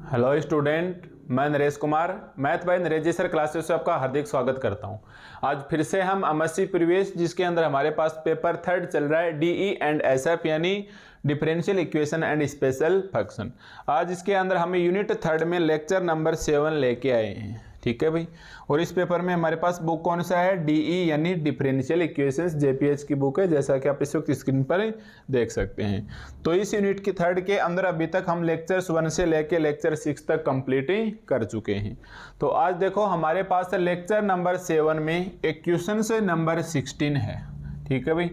Hello student, मैं Naresh Kumar math by Naresh ji sir classes से आपका हार्दिक स्वागत करता हूं। आज फिर से हम एमएससी प्रीवियस जिसके अंदर हमारे पास पेपर थर्ड चल रहा है डीई एंड एसएफ यानी differential equation and special function. आज इसके अंदर हमें यूनिट थर्ड में लेक्चर नंबर 7 लेके आए हैं। ठीक है भाई। और इस पेपर में हमारे पास बुक कौन सा है? डीई यानी डिफरेंशियल इक्वेशंस जेपीएच की बुक है, जैसा कि आप इस वक्त स्क्रीन पर देख सकते हैं। तो इस यूनिट की थर्ड के अंदर अभी तक हम लेक्चर्स 1 से लेके लेक्चर 6 तक कंप्लीट कर चुके हैं। तो आज देखो हमारे पास लेक्चर नंबर 7 में एक क्वेश्चन से नंबर 16 है। ठीक है भाई,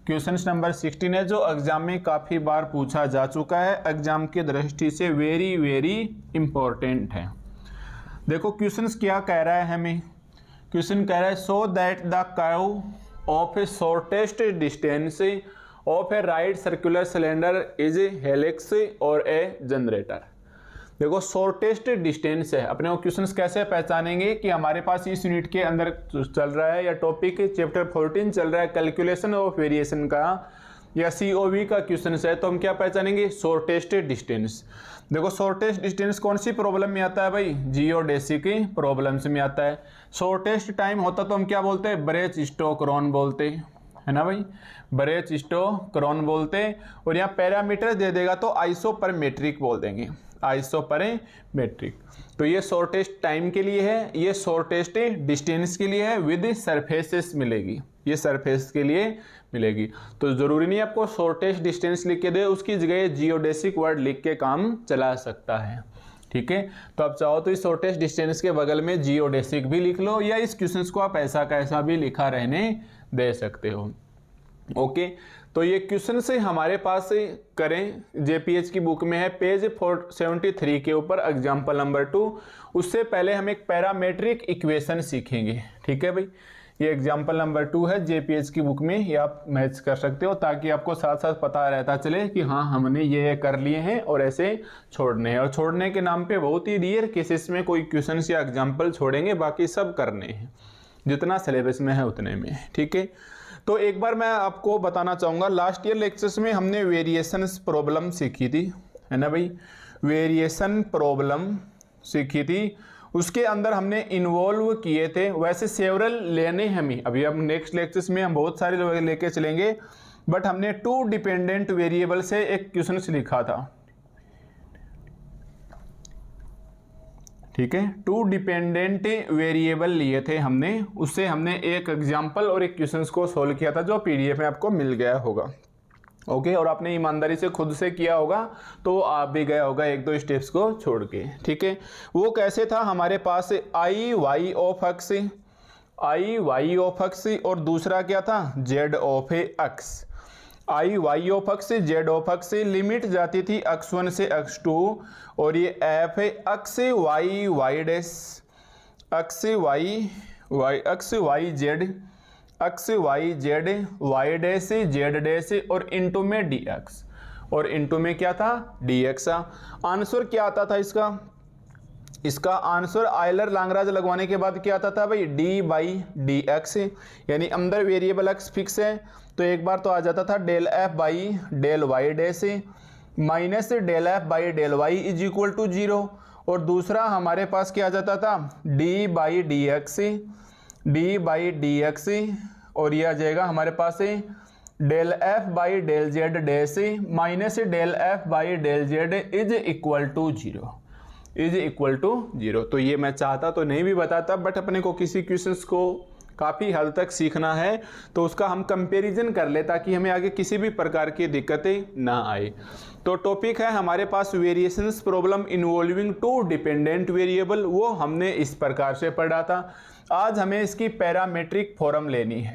क्वेश्चन नंबर 16 है जो एग्जाम में काफ़ी बार पूछा जा चुका है, एग्जाम की दृष्टि से वेरी वेरी इंपॉर्टेंट है। देखो क्वेश्चंस क्या कह रहा है हमें। क्वेश्चन कह रहा है so that the curve of A shortest distance of a right circular cylinder is helix और ए जनरेटर। देखो शॉर्टेस्ट डिस्टेंस है, अपने वो क्वेश्चंस कैसे पहचानेंगे कि हमारे पास इस यूनिट के अंदर चल रहा है या टॉपिक चैप्टर 14 चल रहा है कैलकुलेशन ऑफ वेरिएशन का या सीओवी का क्वेश्चन है, तो हम क्या पहचानेंगे? Shortest distance. देखो शॉर्टेस्ट डिस्टेंस कौन सी प्रॉब्लम में आता है भाई? जियोडेसिक की प्रॉब्लम्स में आता है। शॉर्टेस्ट टाइम होता तो हम क्या बोलते हैं? ब्रेच-स्टोक्स बोलते है ना भाई, ब्रेच-स्टोक्स बोलते। और यहाँ पैरामीटर दे देगा तो आइसोपरमेट्रिक बोल देंगे, आइसोपरमेट्रिक। तो ये शॉर्टेस्ट टाइम के लिए है, ये शॉर्टेस्ट डिस्टेंस के लिए है, विद सरफेसेस मिलेगी, ये सरफेस के लिए मिलेगी। तो जरूरी नहीं आपको शॉर्टेस्ट डिस्टेंस लिख के दे, उसकी जगह जियोडेसिक वर्ड लिख के काम चला सकता है। ठीक है, तो आप चाहो तो इस शॉर्टेस्ट डिस्टेंस के बगल में जियोडेसिक भी लिख लो, या इस क्वेश्चन को आप ऐसा कैसा भी लिखा रहने दे सकते हो। ओके, तो ये क्वेश्चन से हमारे पास करें, जेपीएच की बुक में है पेज 473 के ऊपर एग्जाम्पल नंबर 2। उससे पहले हम एक पैरामेट्रिक इक्वेशन सीखेंगे। ठीक है भाई, ये एग्जाम्पल नंबर 2 है जेपीएच की बुक में, ये आप मैच कर सकते हो ताकि आपको साथ साथ पता रहता चले कि हाँ हमने ये कर लिए हैं और ऐसे छोड़ने हैं। और छोड़ने के नाम पे बहुत ही रेयर केसेस में कोई क्वेश्चन या एग्जाम्पल छोड़ेंगे, बाकी सब करने हैं जितना सिलेबस में है उतने में। ठीक है, तो एक बार मैं आपको बताना चाहूँगा, लास्ट ईयर लेक्चर्स में हमने वेरिएशंस प्रॉब्लम सीखी थी, है ना भाई, वेरिएशन प्रॉब्लम सीखी थी। उसके अंदर हमने इन्वॉल्व किए थे, वैसे सेवरल लेने हमें अभी अब नेक्स्ट लेक्चर्स में हम बहुत सारे लेके चलेंगे, बट हमने 2 डिपेंडेंट वेरिएबल से एक क्वेश्चन लिखा था। ठीक है, 2 डिपेंडेंट वेरिएबल लिए थे हमने, उससे हमने एक एग्जाम्पल और एक क्वेश्चन को सोल्व किया था जो पीडीएफ में आपको मिल गया होगा। ओके, और आपने ईमानदारी से खुद से किया होगा तो आप भी गया होगा 1-2 स्टेप्स को छोड़ के। ठीक है, वो कैसे था? हमारे पास I y of x, I y of x और दूसरा क्या था? Z of x. I y of x z of x, limit जाती थी x1 से x2, और ये एफ है x y y dash, x y z, x y z, y dash z dash और इंटू में डी एक्स, और into में क्या था? D x. आंसर क्या आता था इसका? इसका आंसर आयलर लांगराज लगवाने के बाद क्या आता था भाई? डी बाई डी एक्स, यानी अंदर वेरिएबल एक्स फिक्स है तो एक बार तो आ जाता था del F by del Y dash minus del F by del Y is equal to 0, और दूसरा हमारे पास क्या आ जाता था? D by D x, d by D x, और ये आ जाएगा हमारे पास del F by del Z dash minus del F by del Z is equal to 0, is equal to 0। तो ये मैं चाहता तो नहीं भी बताता, बट अपने को किसी क्वेश्चंस को काफ़ी हद तक सीखना है तो उसका हम कंपैरिजन कर ले ताकि हमें आगे किसी भी प्रकार की दिक्कतें ना आए। तो टॉपिक है हमारे पास variations problem involving 2 dependent variable, वो हमने इस प्रकार से पढ़ा था। आज हमें इसकी पैरामेट्रिक फॉर्म लेनी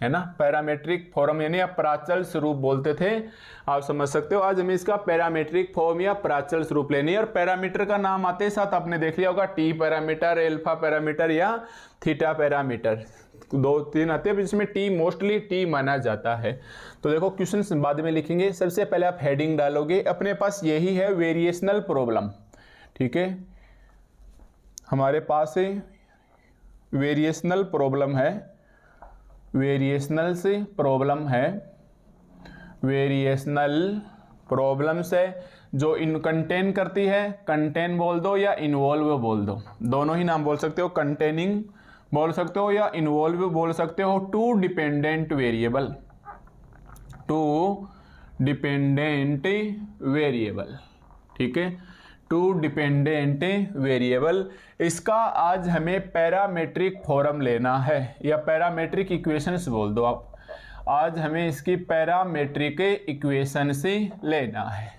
है ना, पैरामेट्रिक फॉर्म यानी आप प्राचल स्वरूप बोलते थे, आप समझ सकते हो। आज हमें इसका पैरामेट्रिक फॉर्म या प्राचल स्वरूप लेनी है, और पैरामीटर का नाम आते साथ आपने देख लिया होगा, टी पैरामीटर, एल्फा पैरामीटर या थीटा पैरामीटर, 2-3 आते हैं जिसमें टी मोस्टली टी माना जाता है। तो देखो क्वेश्चन बाद में लिखेंगे, सबसे पहले आप हेडिंग डालोगे, अपने पास यही है वेरिएशनल प्रॉब्लम। ठीक है, हमारे पास वेरिएशनल प्रॉब्लम है, वेरिएशनल से प्रॉब्लम है, वेरिएशनल प्रॉब्लम्स है जो इन कंटेन करती है, कंटेन बोल दो या इन्वॉल्व बोल दो, दोनों ही नाम बोल सकते हो, कंटेनिंग बोल सकते हो या इन्वॉल्व बोल सकते हो। Two dependent variable, two dependent variable, ठीक है, टू डिपेंडेंट वेरिएबल। इसका आज हमें पैरामेट्रिक फॉर्म लेना है या पैरामेट्रिक इक्वेशंस बोल दो आप। आज हमें इसकी पैरामेट्रिक इक्वेशन से लेना है,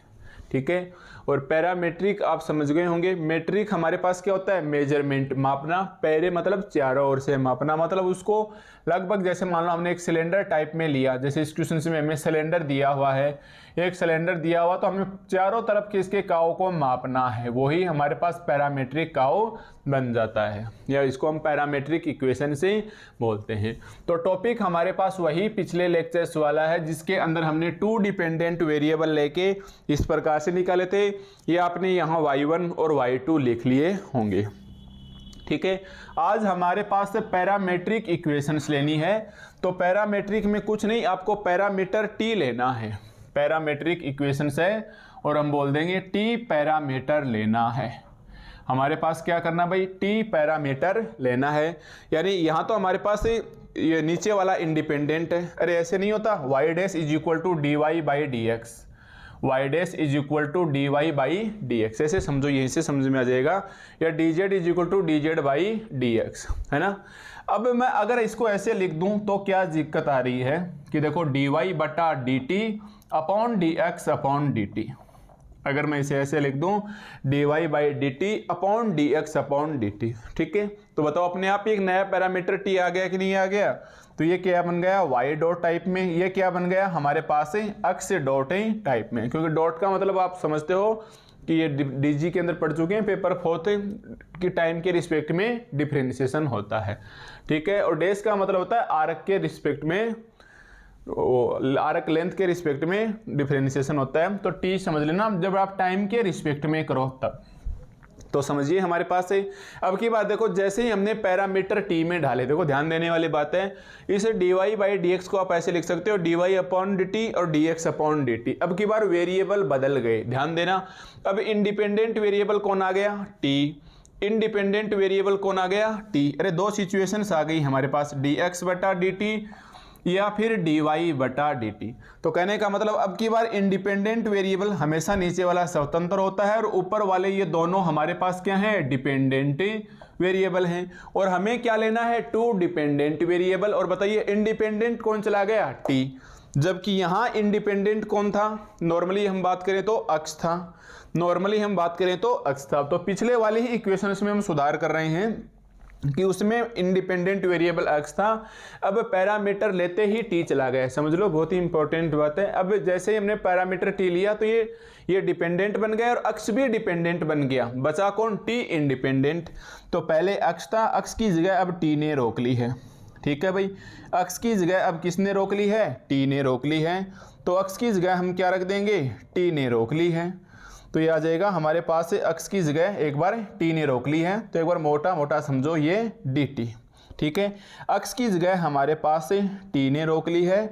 ठीक है। और पैरामेट्रिक आप समझ गए होंगे, मेट्रिक हमारे पास क्या होता है, मेजरमेंट, मापना, पैरे मतलब चारों ओर से मापना, मतलब उसको लगभग जैसे मान लो हमने एक सिलेंडर टाइप में लिया, जैसे इस क्वेश्चन में हमें सिलेंडर दिया हुआ है, एक सिलेंडर दिया हुआ तो हमें चारों तरफ के इसके काव को मापना है, वही हमारे पास पैरामेट्रिक काव बन जाता है, या इसको हम पैरामेट्रिक इक्वेशन से बोलते हैं। तो टॉपिक हमारे पास वही पिछले लेक्चर्स वाला है जिसके अंदर हमने टू डिपेंडेंट वेरिएबल लेके इस प्रकार से निकाले थे। ये आपने यहाँ y1 और y2 लिख लिए होंगे, ठीक है। आज हमारे पास पैरामेट्रिक इक्वेशंस लेनी है, तो पैरामेट्रिक में कुछ नहीं, आपको पैरामीटर t लेना है, पैरामेट्रिक इक्वेशंस है और हम बोल देंगे t पैरामीटर लेना है। हमारे पास क्या करना भाई, t पैरामीटर लेना है, यानी यहाँ तो हमारे पास ये नीचे वाला इंडिपेंडेंट है, अरे ऐसे नहीं होता, y dash is equal to dy by D X, Y dash is equal to D Y by D X, ऐसे समझो, यहीं से समझ में आ जाएगा, या D Z is equal to D Z by D X, है ना। अब मैं अगर इसको ऐसे लिख दूं तो क्या दिक्कत आ रही है कि देखो डी वाई बटा D T upon D x upon D T, अगर मैं इसे ऐसे लिख दूं D Y by D T upon D x upon D T, ठीक है। तो बताओ अपने आप ही एक नया पैरामीटर टी आ गया कि नहीं आ गया, तो ये क्या बन गया, y डॉट टाइप में, ये क्या बन गया हमारे पास है अक्स डॉट टाइप में, क्योंकि डॉट का मतलब आप समझते हो कि ये डीजी के अंदर पढ़ चुके हैं, पेपर 4 की टाइम के रिस्पेक्ट में डिफरेंशिएशन होता है, ठीक है। और डैश का मतलब होता है आर्क के रिस्पेक्ट में, आर्क लेंथ के रिस्पेक्ट में डिफरेंशिएशन होता है। तो टी समझ लेना जब आप टाइम के रिस्पेक्ट में करो तब, तो समझिए हमारे पास है। अब की बात देखो, जैसे ही हमने पैरामीटर टी में डाले, देखो ध्यान देने वाली बात है, इसे d Y by D x को आप ऐसे लिख सकते हो, d y upon D t और d x upon D t. अब की बार वेरिएबल बदल गए, ध्यान देना। अब इंडिपेंडेंट वेरिएबल कौन आ गया, टी, इंडिपेंडेंट वेरिएबल कौन आ गया, टी। अरे दो सिचुएशंस आ गई हमारे पास, डी एक्स बटा डी टी या फिर डी वाई बटा डी टी। तो कहने का मतलब अब की बार इंडिपेंडेंट वेरिएबल हमेशा नीचे वाला स्वतंत्र होता है और ऊपर वाले ये दोनों हमारे पास क्या है, डिपेंडेंट वेरिएबल हैं। और हमें क्या लेना है, टू डिपेंडेंट वेरिएबल। और बताइए इंडिपेंडेंट कौन चला गया, टी, जबकि यहाँ इंडिपेंडेंट कौन था, नॉर्मली हम बात करें तो अक्स था, नॉर्मली हम बात करें तो अक्स था। तो पिछले वाले ही इक्वेशंस में हम सुधार कर रहे हैं कि उसमें इंडिपेंडेंट वेरिएबल अक्स था, अब पैरामीटर लेते ही टी चला गया, समझ लो, बहुत ही इंपॉर्टेंट बात है। अब जैसे ही हमने पैरामीटर टी लिया तो ये डिपेंडेंट बन गया और अक्स भी डिपेंडेंट बन गया, बचा कौन, टी इंडिपेंडेंट। तो पहले अक्स था, अक्स की जगह अब टी ने रोक ली है, ठीक है भाई, अक्स की जगह अब किसने रोक ली है, टी ने रोक ली है। तो अक्स की जगह हम क्या रख देंगे, टी ने रोक ली है, तो ये आ जाएगा हमारे पास से अक्स की जगह एक बार टी ने रोक ली है, तो एक बार मोटा मोटा समझो ये डी टी, ठीक है। अक्स की जगह हमारे पास से टी ने रोक ली है,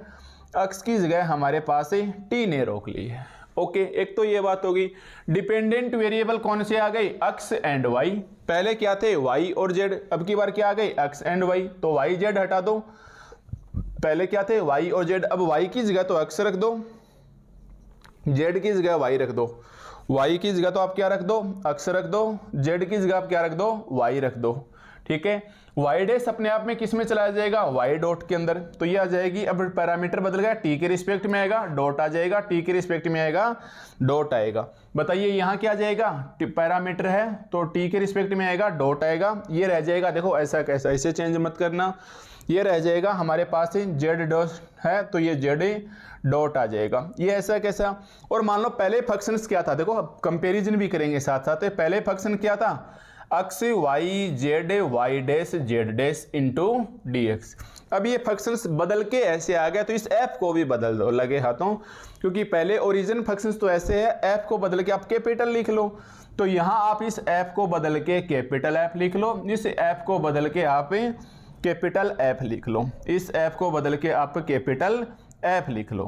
अक्स की जगह हमारे पास से टी ने रोक ली है, ओके। एक तो ये बात होगी। डिपेंडेंट वेरिएबल कौन से आ गई, अक्स एंड वाई। पहले क्या थे, वाई और जेड, अब की बार क्या आ गई, अक्स एंड वाई। तो वाई जेड हटा दो, पहले क्या थे, वाई और जेड, अब वाई की जगह तो अक्स रख दो, जेड की जगह वाई रख दो, y की जगह तो आप क्या रख दो, अक्स रख दो, z की जगह आप क्या रख दो, y रख दो, ठीक है। y डैश अपने आप में किस में चला जाएगा, y डॉट के अंदर, तो ये आ जाएगी। अब पैरामीटर बदल गया, t के रिस्पेक्ट में आएगा डॉट आ जाएगा, t के रिस्पेक्ट में आएगा डॉट आएगा। बताइए यहाँ क्या आ जाएगा, पैरामीटर है तो t के रिस्पेक्ट में आएगा डॉट आएगा, ये रह जाएगा। देखो ऐसा कैसा, इसे चेंज मत करना, ये रह जाएगा हमारे पास z डॉट है तो ये z डॉट आ जाएगा, ये ऐसा कैसा। और मान लो पहले फंक्शंस क्या था, देखो कंपैरिजन भी करेंगे साथ साथ। पहले फंक्शन क्या था, x y z y dash z dash into D x. अब ये फंक्शंस बदल के ऐसे आ गए, तो इस एफ को भी बदल दो लगे हाथों, क्योंकि पहले ओरिजिन फंक्शंस तो ऐसे है, एफ को बदल के आप कैपिटल लिख लो, तो यहाँ आप इस एफ को बदल के कैपिटल एफ लिख लो, इस एफ को बदल के आप कैपिटल एफ लिख लो, इस एफ को बदल के आप कैपिटल एफ लिख लो,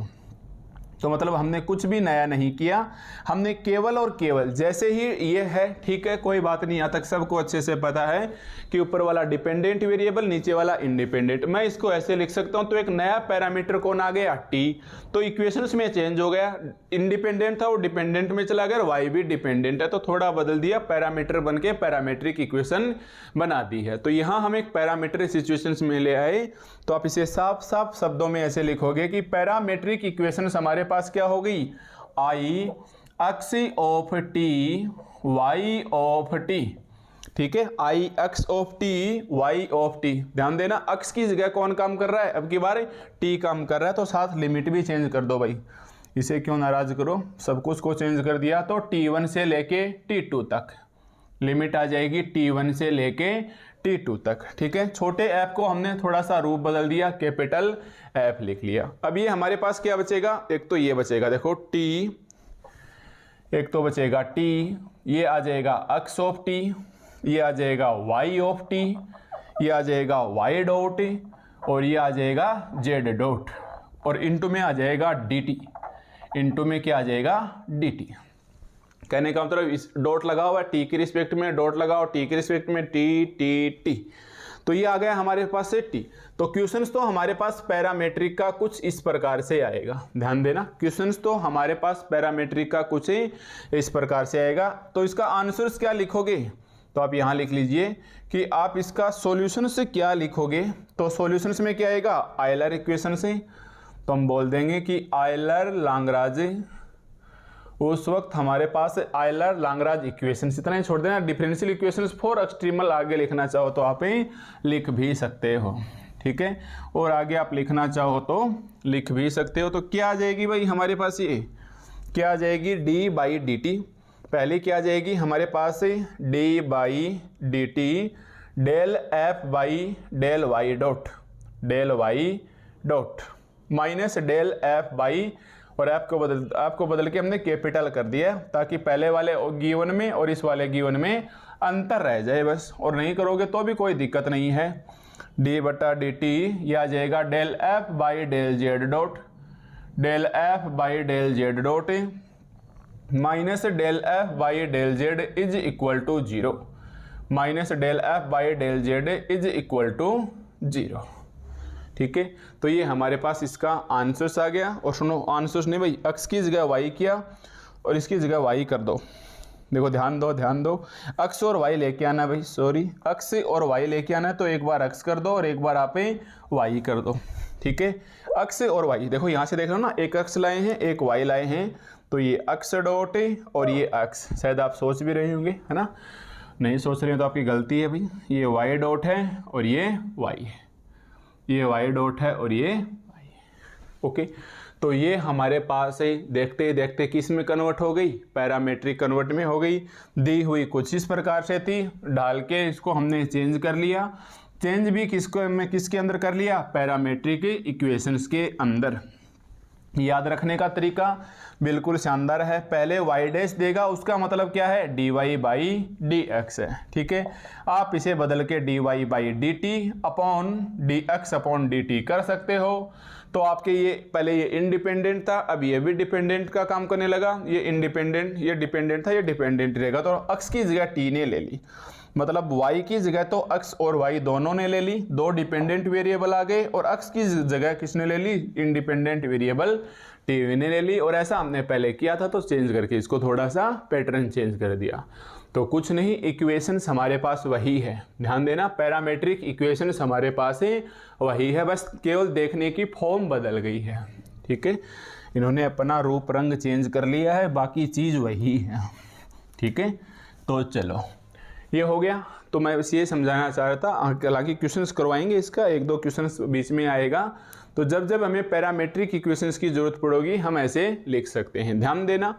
तो मतलब हमने कुछ भी नया नहीं किया, हमने केवल और केवल जैसे ही ये है, ठीक है, कोई बात नहीं, यहाँ तक सबको अच्छे से पता है कि ऊपर वाला डिपेंडेंट वेरिएबल, नीचे वाला इंडिपेंडेंट। मैं इसको ऐसे लिख सकता हूँ, तो एक नया पैरामीटर कौन आ गया, टी। तो इक्वेशंस में चेंज हो गया, इंडिपेंडेंट था वो डिपेंडेंट में चला गया, वाई भी डिपेंडेंट है, तो थोड़ा बदल दिया, पैरामीटर बन के पैरामीट्रिक इक्वेशन बना दी है। तो यहाँ हम एक पैरामीट्रिक सिचुएशंस में ले आए, तो आप इसे साफ साफ शब्दों में ऐसे लिखोगे कि पैरामीट्रिक इक्वेशंस हमारे पास क्या हो गई, I x of t y of t, ठीक है, I x of t y of t. ध्यान देना, एक्स की जगह कौन काम कर रहा है, अब की बार टी काम कर रहा है, तो साथ लिमिट भी चेंज कर दो भाई, इसे क्यों नाराज करो, सब कुछ को चेंज कर दिया। तो t1 से लेके t2 तक लिमिट आ जाएगी, t1 से लेके t2 तक, ठीक है। छोटे ऐप को हमने थोड़ा सा रूप बदल दिया, कैपिटल ऐप लिख लिया। अब ये हमारे पास क्या बचेगा, एक तो ये बचेगा, देखो t, एक तो बचेगा t, ये आ जाएगा x ऑफ t, ये आ जाएगा y ऑफ t, ये आ जाएगा y डॉट, और ये आ जाएगा z डॉट, और इनटू में आ जाएगा dt, इनटू में क्या आ जाएगा dt। कहने का मतलब इस डॉट लगा हुआ है, टी के रिस्पेक्ट में डॉट लगाओ, टी के रिस्पेक्ट में टी टी टी, तो ये आ गया हमारे पास से टी। तो क्वेश्चंस तो हमारे पास पैरामीट्रिक का कुछ इस प्रकार से आएगा, ध्यान देना, क्वेश्चंस तो हमारे पास पैरामीट्रिक का कुछ इस प्रकार से आएगा। तो इसका आंसर्स क्या लिखोगे, तो आप यहाँ लिख लीजिए कि आप इसका सॉल्यूशन से क्या लिखोगे, तो सॉल्यूशंस में क्या आएगा, आयलर इक्वेशन से, तो हम बोल देंगे कि आयलर लांगराज, उस वक्त हमारे पास आयलर लांगराज इक्वेशन, इतना ही छोड़ देना, डिफरेंशियल इक्वेशंस फॉर एक्सट्रीमल आगे लिखना चाहो तो आप लिख भी सकते हो, ठीक है, और आगे आप लिखना चाहो तो लिख भी सकते हो। तो क्या आ जाएगी भाई हमारे पास, ये क्या आ जाएगी, डी बाई डी टी, पहले क्या आ जाएगी हमारे पास D by D t del F by del y dot, del y dot minus del F by, और आपको बदल के हमने कैपिटल कर दिया ताकि पहले वाले गिवन में और इस वाले गिवन में अंतर रह जाए बस, और नहीं करोगे तो भी कोई दिक्कत नहीं है। डी बटा डी टी ये आ जाएगा del F by del Z dot, del F by del Z dot minus del F by del Z is equal to 0, minus del F by del Z is equal to 0, ठीक है। तो ये हमारे पास इसका answers आ गया। और सुनो, answers नहीं भाई, एक्स की जगह वाई किया और इसकी जगह वाई कर दो, देखो ध्यान दो ध्यान दो, एक्स और वाई लेके आना भाई, सॉरी एक्स और वाई लेके आना है, तो एक बार एक्स कर दो और एक बार आप वाई कर दो, ठीक है। एक्स और वाई, देखो यहाँ से देख लो ना, एक एक्स लाए हैं एक वाई लाए हैं, तो ये एक्स डॉट और ये एक्स, शायद आप सोच भी रहे होंगे, है ना, नहीं सोच रहे हो तो आपकी गलती है भाई, ये वाई डॉट है और ये वाई है, ये वाई डॉट है और ये वाई है, ओके। तो ये हमारे पास है, देखते देखते किस में कन्वर्ट हो गई, पैरामीट्रिक कन्वर्ट में हो गई। दी हुई कुछ इस प्रकार से थी, डाल के इसको हमने चेंज कर लिया, चेंज भी किसके अंदर कर लिया, पैरामीट्रिक इक्वेशंस के अंदर। याद रखने का तरीका बिल्कुल शानदार है, पहले y डैश देगा, उसका मतलब क्या है, dy बाई डी एक्स है, ठीक है। आप इसे बदल के dy by D T upon D x upon D T कर सकते हो। तो आपके ये पहले ये इंडिपेंडेंट था, अब ये भी डिपेंडेंट का काम करने लगा, ये इंडिपेंडेंट, ये डिपेंडेंट था, ये डिपेंडेंट रहेगा, तो x की जगह t ने ले ली, मतलब y की जगह तो x और y दोनों ने ले ली, दो डिपेंडेंट वेरिएबल आ गए, और x की जगह किसने ले ली, इंडिपेंडेंट वेरिएबल t ने ले ली। और ऐसा हमने पहले किया था, तो चेंज करके इसको थोड़ा सा पैटर्न चेंज कर दिया। तो कुछ नहीं, इक्वेशंस हमारे पास वही है, ध्यान देना, पैरामीट्रिक इक्वेशंस हमारे पास है वही है, बस केवल देखने की फॉर्म बदल गई है, ठीक है। इन्होंने अपना रूप रंग चेंज कर लिया है, बाकी चीज़ वही है, ठीक है। तो चलो ये हो गया। तो मैं बस ये समझाना चाह रहा था, हालांकि क्वेश्चंस करवाएंगे, इसका एक दो क्वेश्चंस बीच में आएगा, तो जब जब हमें पैरामीट्रिक इक्वेशंस की जरूरत पड़ेगी हम ऐसे लिख सकते हैं। ध्यान देना,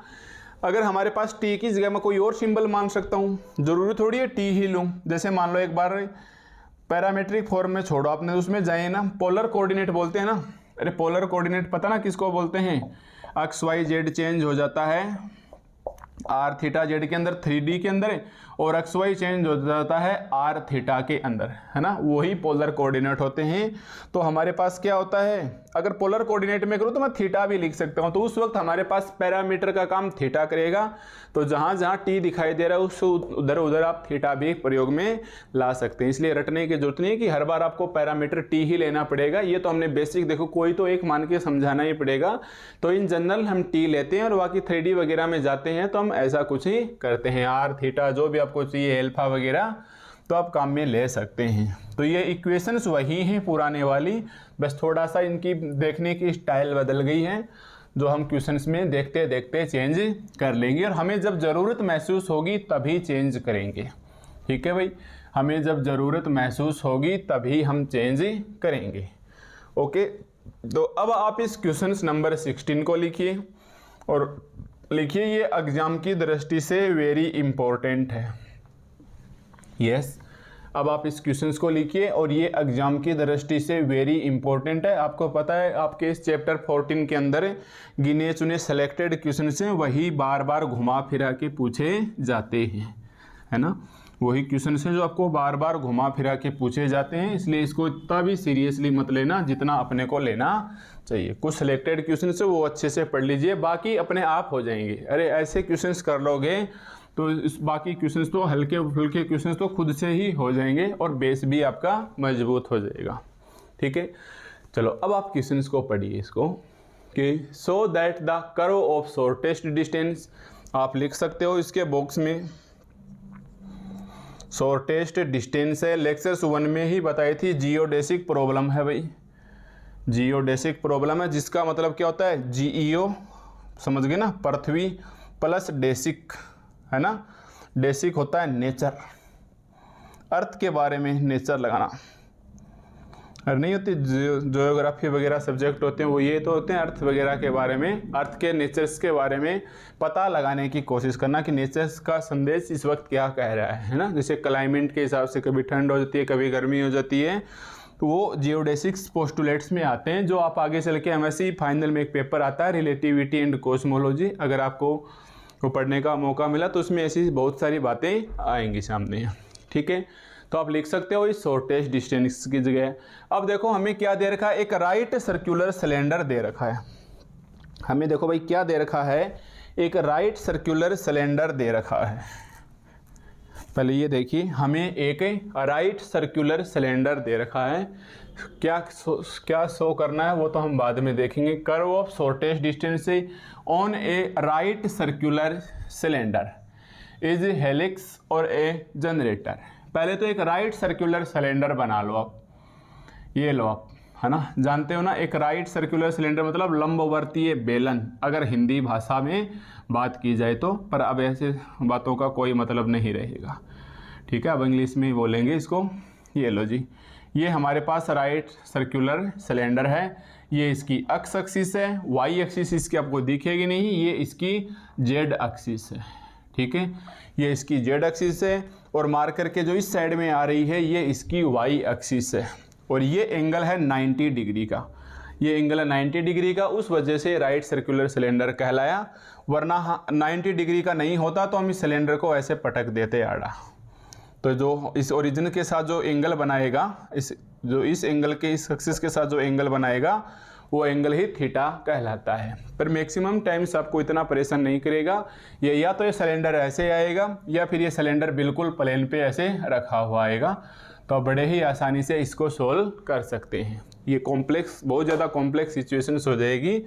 अगर हमारे पास टी की जगह मैं कोई और सिंबल मान सकता हूँ, जरूरी थोड़ी है टी ही लूँ। जैसे मान लो एक बार पैरामीट्रिक फॉर्म में छोड़ो आपने, उसमें जाए ना, पोलर कोऑर्डिनेट बोलते हैं ना, अरे पोलर कोऑर्डिनेट पता ना किसको बोलते हैं, एक्स वाई जेड चेंज हो जाता है, आर थीटा जेड के अंदर 3D के अंदर, और एक्स वाई चेंज हो जाता है आर थीटा के अंदर, है ना, वही पोलर कोऑर्डिनेट होते हैं। तो हमारे पास क्या होता है, अगर पोलर कोऑर्डिनेट में करूँ तो मैं थीटा भी लिख सकता हूँ, तो उस वक्त हमारे पास पैरामीटर का काम थीटा करेगा। तो जहाँ जहाँ टी दिखाई दे रहा है उस उधर उधर आप थीटा भी प्रयोग में ला सकते हैं। इसलिए रटने की जरूरत नहीं है कि हर बार आपको पैरामीटर टी ही लेना पड़ेगा, ये तो हमने बेसिक, देखो कोई तो एक मान के समझाना ही पड़ेगा। तो इन जनरल हम टी लेते हैं और बाकी 3D वगैरह में जाते हैं तो हम ऐसा कुछ ही करते हैं, आर थीटा जो भी आपको चाहिए, एल्फा वगैरह, तो आप काम में ले सकते हैं। तो ये इक्वेशंस वही हैं पुराने वाली, बस थोड़ा सा इनकी देखने की स्टाइल बदल गई है, जो हम क्वेश्चंस में देखते देखते चेंज कर लेंगे, और हमें जब ज़रूरत महसूस होगी तभी चेंज करेंगे। ठीक है भाई, हमें जब ज़रूरत महसूस होगी तभी हम चेंज करेंगे। ओके, तो अब आप इस क्वेश्चन नंबर 16 को लिखिए, और लिखिए ये एग्जाम की दृष्टि से वेरी इंपॉर्टेंट है। यस, अब आप इस क्वेश्चंस को लिखिए और ये एग्जाम की दृष्टि से वेरी इंपॉर्टेंट है। आपको पता है आपके इस चैप्टर 14 के अंदर गिने चुने सेलेक्टेड क्वेश्चंस हैं, वही बार बार घुमा फिरा के पूछे जाते हैं, है ना, वही क्वेश्चंस हैं जो आपको बार बार घुमा फिरा के पूछे जाते हैं। इसलिए इसको इतना भी सीरियसली मत लेना जितना अपने को लेना चाहिए। कुछ सिलेक्टेड क्वेश्चन से वो अच्छे से पढ़ लीजिए, बाकी अपने आप हो जाएंगे। अरे ऐसे क्वेश्चंस कर लोगे तो इस बाकी क्वेश्चंस तो हल्के फुल्के क्वेश्चंस तो खुद से ही हो जाएंगे और बेस भी आपका मजबूत हो जाएगा। ठीक है, चलो अब आप क्वेश्चंस को पढ़िए इसको, कि so that the curve of shortest distance, आप लिख सकते हो इसके बॉक्स में, शॉर्टेस्ट डिस्टेंस है, लेक्चर्स 1 में ही बताई थी, जियोडेसिक प्रॉब्लम है भाई, जियोडेसिक प्रॉब्लम है, जिसका मतलब क्या होता है, जीईओ, समझ गए ना, पृथ्वी प्लस डेसिक, है ना, डेसिक होता है नेचर, अर्थ के बारे में नेचर लगाना, और नहीं होती जियोग्राफी वगैरह सब्जेक्ट होते हैं वो ये तो होते हैं अर्थ वगैरह के बारे में, अर्थ के नेचर्स के बारे में पता लगाने की कोशिश करना कि नेचर्स का संदेश इस वक्त क्या कह रहा है ना, जैसे क्लाइमेट के हिसाब से कभी ठंड हो जाती है कभी गर्मी हो जाती है, तो वो जियोडेसिक्स पोस्टुलेट्स में आते हैं, जो आप आगे चल के एमएससी फाइनल में एक पेपर आता है रिलेटिविटी एंड कॉस्मोलॉजी, अगर आपको को पढ़ने का मौका मिला तो उसमें ऐसी बहुत सारी बातें आएंगी सामने। ठीक है, तो आप लिख सकते हो इस शॉर्टेस्ट डिस्टेंस की जगह। अब देखो हमें क्या दे रखा है, एक राइट सर्कुलर सिलेंडर दे रखा है, हमें देखो भाई क्या दे रखा है, एक राइट सर्कुलर सिलेंडर दे रखा है। पहले ये देखिए, हमें एक राइट सर्कुलर सिलेंडर दे रखा है, क्या शो करना है वो तो हम बाद में देखेंगे। कर्व ऑफ शॉर्टेस्ट डिस्टेंस से on A right circular cylinder is helix और ए जनरेटर। पहले तो एक राइट सर्कुलर सिलेंडर बना लो आप, ये लो आप, है ना, जानते हो ना, एक राइट सर्कुलर सिलेंडर मतलब लंबवर्तीय बेलन, अगर हिंदी भाषा में बात की जाए तो, पर अब ऐसे बातों का कोई मतलब नहीं रहेगा। ठीक है, अब इंग्लिश में ही बोलेंगे इसको। ये लो जी, ये हमारे पास राइट सर्कुलर सिलेंडर है, ये इसकी एक्स एक्सिस है, वाई एक्सिस इसकी आपको दिखेगी नहीं, ये इसकी जेड एक्सिस है। ठीक है, ये इसकी जेड एक्सिस है, और मार्कर के जो इस साइड में आ रही है ये इसकी वाई एक्सिस है, और ये एंगल है 90 डिग्री का, ये एंगल है 90 डिग्री का, उस वजह से राइट सर्कुलर सिलेंडर कहलाया, वरना 90 डिग्री का नहीं होता तो हम इस सिलेंडर को ऐसे पटक देते आड़ा। तो जो इस ओरिजिन के साथ जो एंगल बनाएगा, इस एंगल के इस एक्सिस के साथ जो एंगल बनाएगा वो एंगल ही थीटा कहलाता है। पर मैक्सिमम टाइम्स आपको इतना परेशान नहीं करेगा, ये या तो ये सिलेंडर ऐसे आएगा या फिर ये सिलेंडर बिल्कुल प्लेन पे ऐसे रखा हुआ आएगा, तो बड़े ही आसानी से इसको सोल्व कर सकते हैं। ये कॉम्प्लेक्स, बहुत ज़्यादा कॉम्प्लेक्स सिचुएशंस हो जाएगी,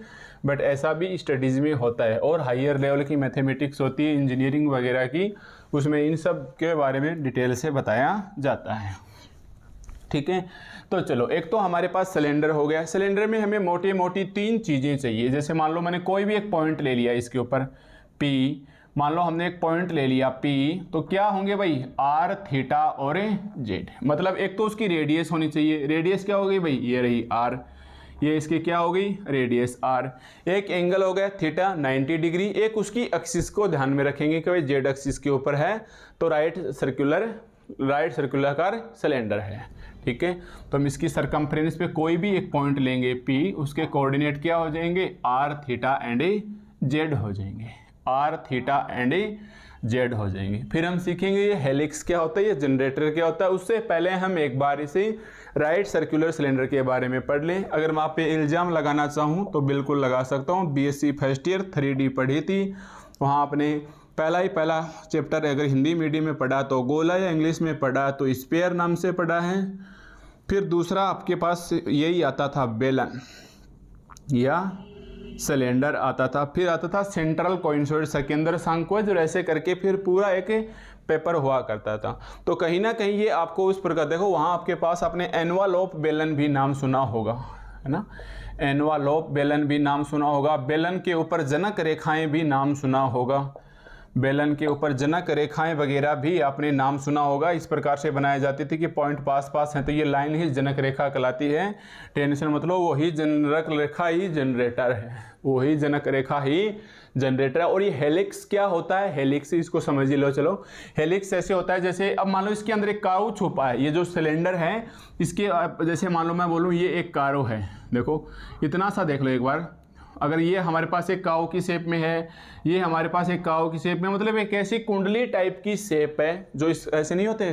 बट ऐसा भी स्टडीज़ में होता है, और हायर लेवल की मैथमेटिक्स होती है इंजीनियरिंग वगैरह की, उसमें इन सब के बारे में डिटेल से बताया जाता है। ठीक है, तो चलो, एक तो हमारे पास सिलेंडर हो गया, सिलेंडर में हमें मोटी मोटी 3 चीज़ें चाहिए। जैसे मान लो मैंने कोई भी एक पॉइंट ले लिया इसके ऊपर P, मान लो हमने एक पॉइंट ले लिया P, तो क्या होंगे भाई, R, थीटा और Z, मतलब एक तो उसकी रेडियस होनी चाहिए, रेडियस क्या हो गई भाई, ये रही R, ये इसकी क्या हो गई, रेडियस R, एक एंगल हो गया थीटा 90 डिग्री, एक उसकी एक्सिस को ध्यान में रखेंगे कि भाई Z एक्सिस के ऊपर है, तो राइट सर्कुलर सिलेंडर है। ठीक है, तो हम इसकी सरकमफ्रेंस पे कोई भी एक पॉइंट लेंगे P, उसके कोऑर्डिनेट क्या हो जाएंगे, R, थीटा एंड Z हो जाएंगे। आर थीटा एंड जेड हो जाएंगे। फिर हम सीखेंगे ये हेलिक्स क्या होता है, ये जनरेटर क्या होता है। उससे पहले हम एक बार इसे राइट सर्कुलर सिलेंडर के बारे में पढ़ लें। अगर मैं आप पे इल्ज़ाम लगाना चाहूँ तो बिल्कुल लगा सकता हूँ। बीएससी फर्स्ट ईयर 3D पढ़ी थी, वहाँ आपने पहला चैप्टर अगर हिंदी मीडियम में पढ़ा तो गोला, या इंग्लिश में पढ़ा तो स्पेयर नाम से पढ़ा है। फिर दूसरा आपके पास यही आता था बेलन या सिलेंडर आता था। फिर आता था सेंट्रल कॉइन्सॉइड सेकेंडर सांक्वज, और ऐसे करके फिर पूरा एक पेपर हुआ करता था। तो कहीं ना कहीं ये आपको उस प्रकार देखो, वहाँ आपके पास आपने एनवालोप बेलन भी नाम सुना होगा, है ना। एनवालोप बेलन भी नाम सुना होगा। बेलन के ऊपर जनक रेखाएं भी नाम सुना होगा। बेलन के ऊपर जनक रेखाएं वगैरह भी आपने नाम सुना होगा। इस प्रकार से बनाई जाती थी कि पॉइंट पास हैं, तो ये लाइन ही जनक रेखा कहलाती है। टेंशन मतलब वही जनक रेखा ही जनरेटर है, वही जनक रेखा ही जनरेटर है। और ये हेलिक्स क्या होता है, हेलिक्स इसको समझ लो। चलो, हेलिक्स ऐसे होता है जैसे अब मान लो इसके अंदर एक कारो छुपा है। ये जो सिलेंडर है इसके जैसे मान लो मैं बोलूँ ये एक कारो है, देखो इतना सा देख लो एक बार। अगर ये हमारे पास एक काऊ की शेप में है, ये हमारे पास एक काऊ की शेप में, मतलब एक ऐसी कुंडली टाइप की शेप है जो इस ऐसे नहीं होते,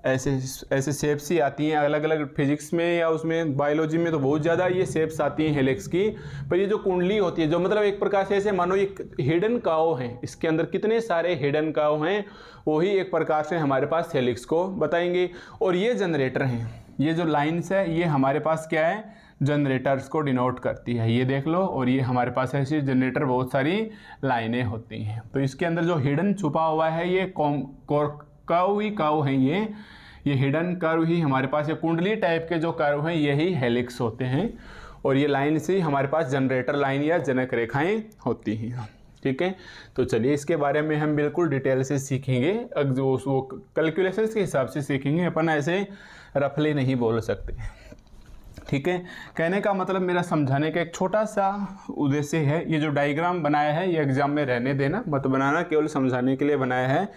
ऐसे शेप्स ही आती हैं अलग अलग फिजिक्स में या उसमें बायोलॉजी में तो बहुत ज़्यादा ये शेप्स आती हैं हेलिक्स की। पर ये जो कुंडली होती है जो मतलब एक प्रकार से ऐसे मानो एक हिडन काऊ है, इसके अंदर कितने सारे हिडन काऊ हैं, वही एक प्रकार से हमारे पास हेलिक्स को बताएंगे। और ये जनरेटर हैं, ये जो लाइन्स है ये हमारे पास क्या है, जनरेटर्स को डिनोट करती है, ये देख लो। और ये हमारे पास ऐसी जनरेटर बहुत सारी लाइनें होती हैं। तो इसके अंदर जो हिडन छुपा हुआ है ये कर्व हैं, ये हिडन कर्व ही हमारे पास, ये कुंडली टाइप के जो कर्व हैं यही हेलिक्स होते हैं। और ये लाइन से हमारे पास जनरेटर लाइन या जनक रेखाएं होती हैं। ठीक है, तो चलिए इसके बारे में हम बिल्कुल डिटेल से सीखेंगे। जो वो कैलकुलेशंस के हिसाब से सीखेंगे, अपन ऐसे रफली नहीं बोल सकते। ठीक है, कहने का मतलब मेरा समझाने का एक छोटा सा उद्देश्य है। ये जो डायग्राम बनाया है ये एग्जाम में रहने देना, मत बनाना, केवल समझाने के लिए बनाया है।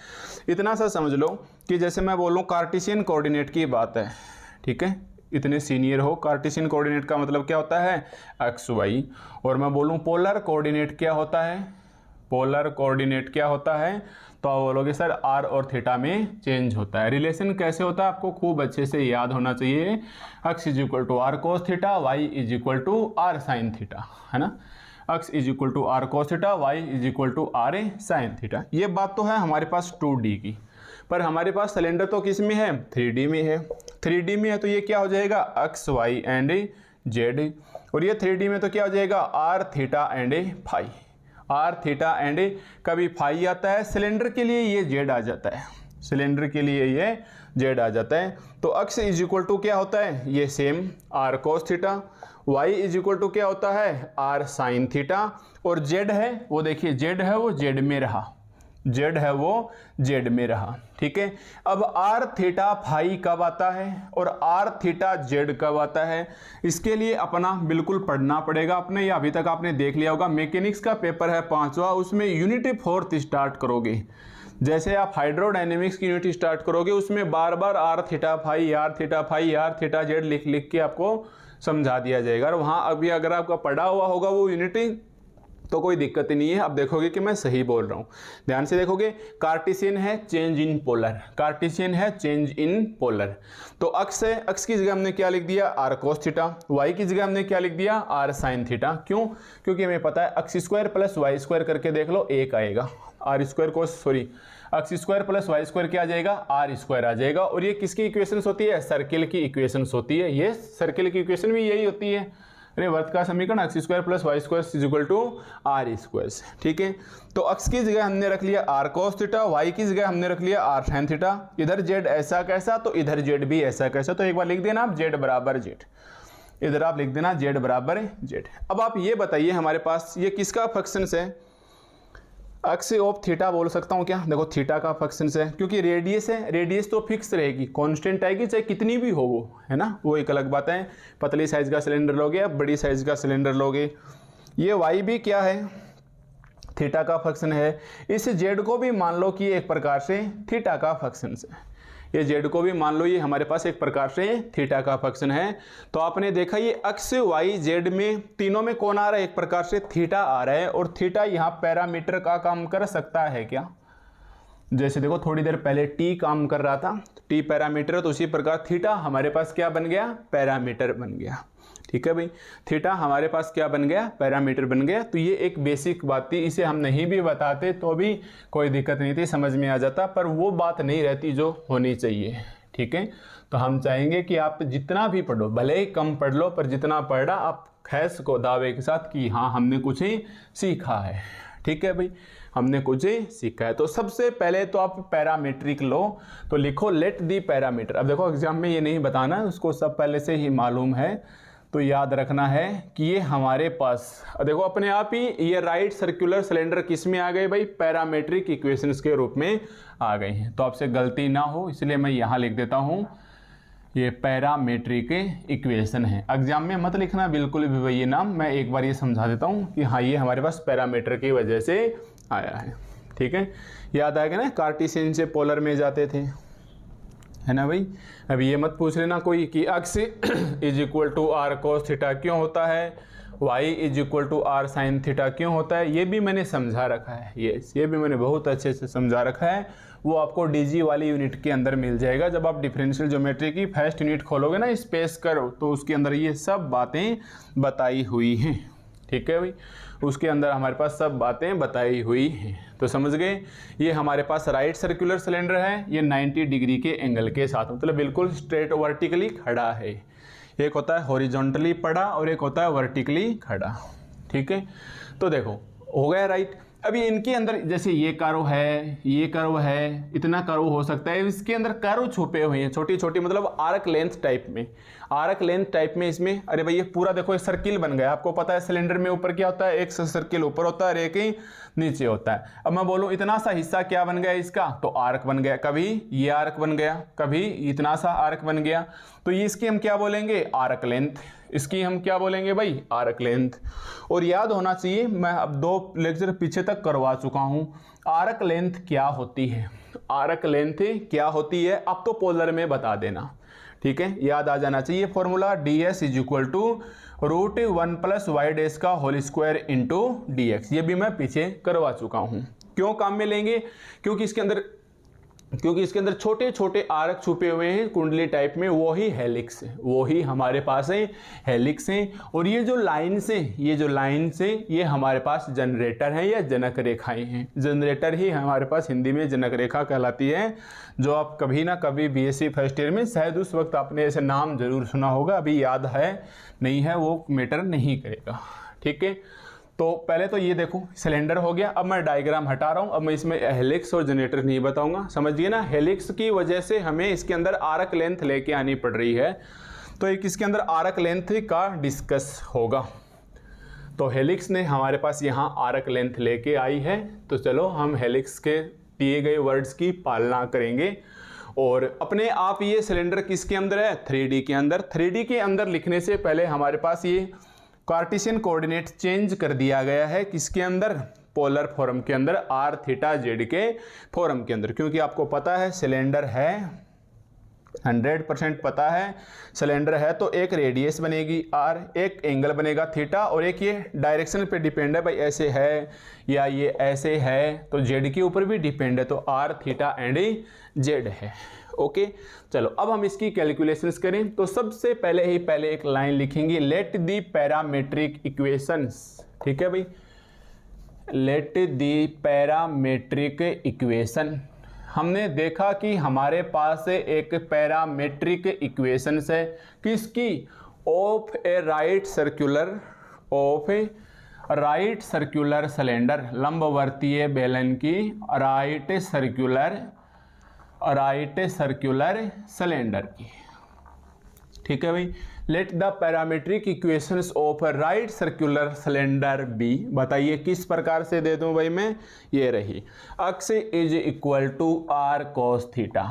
इतना सा समझ लो कि जैसे मैं बोलूँ कार्टेशियन कोऑर्डिनेट की बात है, ठीक है, इतने सीनियर हो। कार्टेशियन कोऑर्डिनेट का मतलब क्या होता है, एक्स वाई। और मैं बोलूँ पोलर कोऑर्डिनेट क्या होता है, पोलर कोऑर्डिनेट क्या होता है, तो आप बोलोगे सर आर और थीटा में चेंज होता है। रिलेशन कैसे होता है आपको खूब अच्छे से याद होना चाहिए। X is equal to are cos theta, Y is equal to are sine theta, है ना। X is equal to are cos theta, Y is equal to are sine theta. ये बात तो है हमारे पास 2D की, पर हमारे पास सिलेंडर तो किस में है, 3D में है। 3D में है तो ये क्या हो जाएगा, एक्स वाई एंड जेड। और ये 3D में तो क्या हो जाएगा, R theta and phi. Are theta and कभी फाई आता है, सिलेंडर के लिए ये जेड आ जाता है, सिलेंडर के लिए ये जेड आ जाता है। तो एक्स इज इक्वल टू क्या होता है, ये same R cos theta. Y is equal to क्या होता है, आर साइन थीटा। और जेड है वो देखिए, जेड है वो जेड में रहा, जेड है वो जेड में रहा। ठीक है, अब आर थीटा फाई कब आता है और आर थीटा जेड कब आता है, इसके लिए अपना बिल्कुल पढ़ना पड़ेगा अपने। या अभी तक आपने देख लिया होगा, मैकेनिक्स का पेपर है 5वां, उसमें यूनिट 4 स्टार्ट करोगे। जैसे आप हाइड्रोडायनेमिक्स की यूनिट स्टार्ट करोगे उसमें बार बार r theta phi, are theta phi, are theta z लिख लिख के आपको समझा दिया जाएगा। और वहाँ अभी अगर आपका पढ़ा हुआ होगा वो यूनिट तो कोई दिक्कत ही नहीं है। अब देखोगे कि मैं सही बोल रहा हूँ, ध्यान से देखोगे। कार्टेशियन है चेंज इन पोलर, कार्टेशियन है चेंज इन पोलर। तो अक्स है, अक्स की जगह हमने क्या लिख दिया, आर कोस थीटा। वाई की जगह हमने क्या लिख दिया, आर साइन थीटा। क्यों, क्योंकि हमें पता है X square plus Y square करके देख लो 1 आएगा, R square cos sorry X square plus Y square क्या आ जाएगा, आर स्क्वायर आ जाएगा। और ये किसकी इक्वेशंस होती है, सर्किल की इक्वेशंस होती है। ये सर्किल की इक्वेशन भी यही होती है, अरे वर्त का समीकरण X square plus Y square is equal to R square. ठीक है, तो एक्स की जगह हमने रख लिया आर कोस थीटा, वाई की जगह हमने रख लिया आर साइन थीटा। इधर जेड ऐसा कैसा तो इधर जेड भी ऐसा कैसा, तो एक बार लिख देना आप जेड बराबर जेड, इधर आप लिख देना जेड बराबर जेड। अब आप ये बताइए हमारे पास ये किसका फंक्शन है, एक्स ऑफ थीटा बोल सकता हूँ क्या, देखो थीटा का फंक्शन है, क्योंकि रेडियस है, रेडियस तो फिक्स रहेगी, कांस्टेंट आएगी चाहे कितनी भी हो वो, है ना, वो एक अलग बात है। पतली साइज का सिलेंडर लोगे या बड़ी साइज का सिलेंडर लोगे। ये वाई भी क्या है, थीटा का फंक्शन है। इस जेड को भी मान लो कि एक प्रकार से थीटा का फंक्शन है। ये जेड को भी मान लो ये हमारे पास एक प्रकार से थीटा का फंक्शन है। तो आपने देखा ये अक्ष वाई जेड में तीनों में कौन आ रहा है, एक प्रकार से थीटा आ रहा है। और थीटा यहाँ पैरामीटर का काम कर सकता है क्या, जैसे देखो थोड़ी देर पहले टी काम कर रहा था, टी पैरामीटर, तो उसी प्रकार थीटा हमारे पास क्या बन गया, पैरामीटर बन गया। ठीक है भाई, थीटा हमारे पास क्या बन गया, पैरामीटर बन गया। तो ये एक बेसिक बात थी, इसे हम नहीं भी बताते तो भी कोई दिक्कत नहीं थी, समझ में आ जाता, पर वो बात नहीं रहती जो होनी चाहिए। ठीक है, तो हम चाहेंगे कि आप जितना भी पढ़ो, भले ही कम पढ़ लो, पर जितना पढ़ा आप खैस को दावे के साथ कि हाँ हमने कुछ ही सीखा है। ठीक है भाई, हमने कुछ ही सीखा है। तो सबसे पहले तो आप पैरामीट्रिक लो, तो लिखो लेट दी पैरामीटर। अब देखो एग्जाम में ये नहीं बताना, उसको सब पहले से ही मालूम है, तो याद रखना है कि ये हमारे पास देखो अपने आप ही ये राइट सर्कुलर सिलेंडर किस में आ गए भाई, पैरामीट्रिक इक्वेशंस के रूप में आ गए हैं। तो आपसे गलती ना हो इसलिए मैं यहाँ लिख देता हूँ, ये पैरामीट्रिक इक्वेशन है। एग्जाम में मत लिखना बिल्कुल भी भाई ये नाम, मैं एक बार ये समझा देता हूँ कि हाँ ये हमारे पास पैरामीटर की वजह से आया है। ठीक है, याद आएगा ना, कार्टेशियन से पोलर में जाते थे, है ना भाई। अब ये मत पूछ लेना कोई कि X is equal to are cos theta क्यों होता है, Y is equal to are sine theta क्यों होता है, ये भी मैंने समझा रखा है। ये भी मैंने बहुत अच्छे से समझा रखा है, वो आपको डीजी वाली यूनिट के अंदर मिल जाएगा। जब आप डिफरेंशियल ज्योमेट्री की फर्स्ट यूनिट खोलोगे ना, स्पेस करो, तो उसके अंदर ये सब बातें बताई हुई हैं। ठीक है भाई, उसके अंदर हमारे पास सब बातें बताई हुई हैं। तो समझ गए, ये हमारे पास राइट सर्कुलर सिलेंडर है, ये 90 डिग्री के एंगल के साथ, मतलब बिल्कुल स्ट्रेट वर्टिकली खड़ा है। एक होता है हॉरिजॉन्टली पड़ा और एक होता है वर्टिकली खड़ा। ठीक है, तो देखो हो गया राइट। अभी इनके अंदर जैसे ये कर्व है, ये कर्व है, इतना कर्व हो सकता है, इसके अंदर कर्व छुपे हुए हैं छोटी छोटी, मतलब आर्क लेंथ टाइप में, आर्क लेंथ टाइप में इसमें। अरे भाई ये पूरा देखो एक सर्किल बन गया, आपको पता है सिलेंडर में ऊपर क्या होता है, एक सर्किल ऊपर होता है, एक ही नीचे होता है। अब मैं बोलूं इतना सा हिस्सा क्या बन गया इसका, तो आर्क बन गया, कभी ये आर्क बन गया, कभी इतना सा आर्क बन गया, तो ये इसकी हम क्या बोलेंगे, आर्क लेंथ। इसकी हम क्या बोलेंगे भाई, आर्क लेंथ। और याद होना चाहिए, मैं अब 2 लेक्चर पीछे तक करवा चुका हूं, आर्क लेंथ क्या होती है, आर्क लेंथ क्या होती है, अब तो पोलर में बता देना। ठीक है, याद आ जाना चाहिए formula, ds is equal to √1 + y dash का होल स्क्वायर इंटू dx। ये भी मैं पीछे करवा चुका हूं। क्यों काम में लेंगे, क्योंकि इसके अंदर छोटे छोटे आर्क छुपे हुए हैं कुंडली टाइप में, वो ही हेलिक्स है, वो ही हमारे पास है हेलिक्स है। और ये जो लाइन्स हैं, ये जो लाइन्स हैं, ये हमारे पास जनरेटर है या जनक रेखाएं हैं। जनरेटर ही हमारे पास हिंदी में जनक रेखा कहलाती है, जो आप कभी ना कभी बीएससी फर्स्ट ईयर में शायद उस वक्त आपने ऐसे नाम जरूर सुना होगा, अभी याद है नहीं है वो मैटर नहीं करेगा। ठीक है, तो पहले तो ये देखो सिलेंडर हो गया। अब मैं डायग्राम हटा रहा हूँ, अब मैं इसमें हेलिक्स और जनरेटर नहीं बताऊंगा, समझिए ना। हेलिक्स की वजह से हमें इसके अंदर आर्क लेंथ लेके आनी पड़ रही है, तो एक इसके अंदर आर्क लेंथ का डिस्कस होगा। तो हेलिक्स ने हमारे पास यहाँ आर्क लेंथ लेके आई है, तो चलो हम हेलिक्स के दिए गए वर्ड्स की पालना करेंगे। और अपने आप ये सिलेंडर किसके अंदर है, 3D के अंदर। 3D के अंदर लिखने से पहले हमारे पास ये कार्टेशियन कोऑर्डिनेट चेंज कर दिया गया है, किसके अंदर, पोलर फॉर्म के अंदर, r, θ, z के फॉर्म के अंदर। क्योंकि आपको पता है सिलेंडर है, 100% पता है सिलेंडर है, तो एक रेडियस बनेगी r, एक एंगल बनेगा थीटा, और एक ये डायरेक्शन पे डिपेंड है भाई, ऐसे है या ये ऐसे है, तो z के ऊपर भी डिपेंड है, तो r, θ एंड z है। ओके, चलो अब हम इसकी कैलकुलेशंस करें। तो सबसे पहले एक लाइन लिखेंगे, लेट दी पैरामीट्रिक इक्वेशंस। ठीक है भाई, लेट दी पैरामीट्रिक इक्वेशन। हमने देखा कि हमारे पास एक पैरामीट्रिक इक्वेशंस है, किसकी, of a right circular cylinder, लंबवर्तीय बेलन की राइट सर्कुलर सिलेंडर की। ठीक है भाई, let the parametric equations of right circular cylinder be. बताइए किस प्रकार से दे दूं भाई मैं, ये रही, x is equal to are cos theta,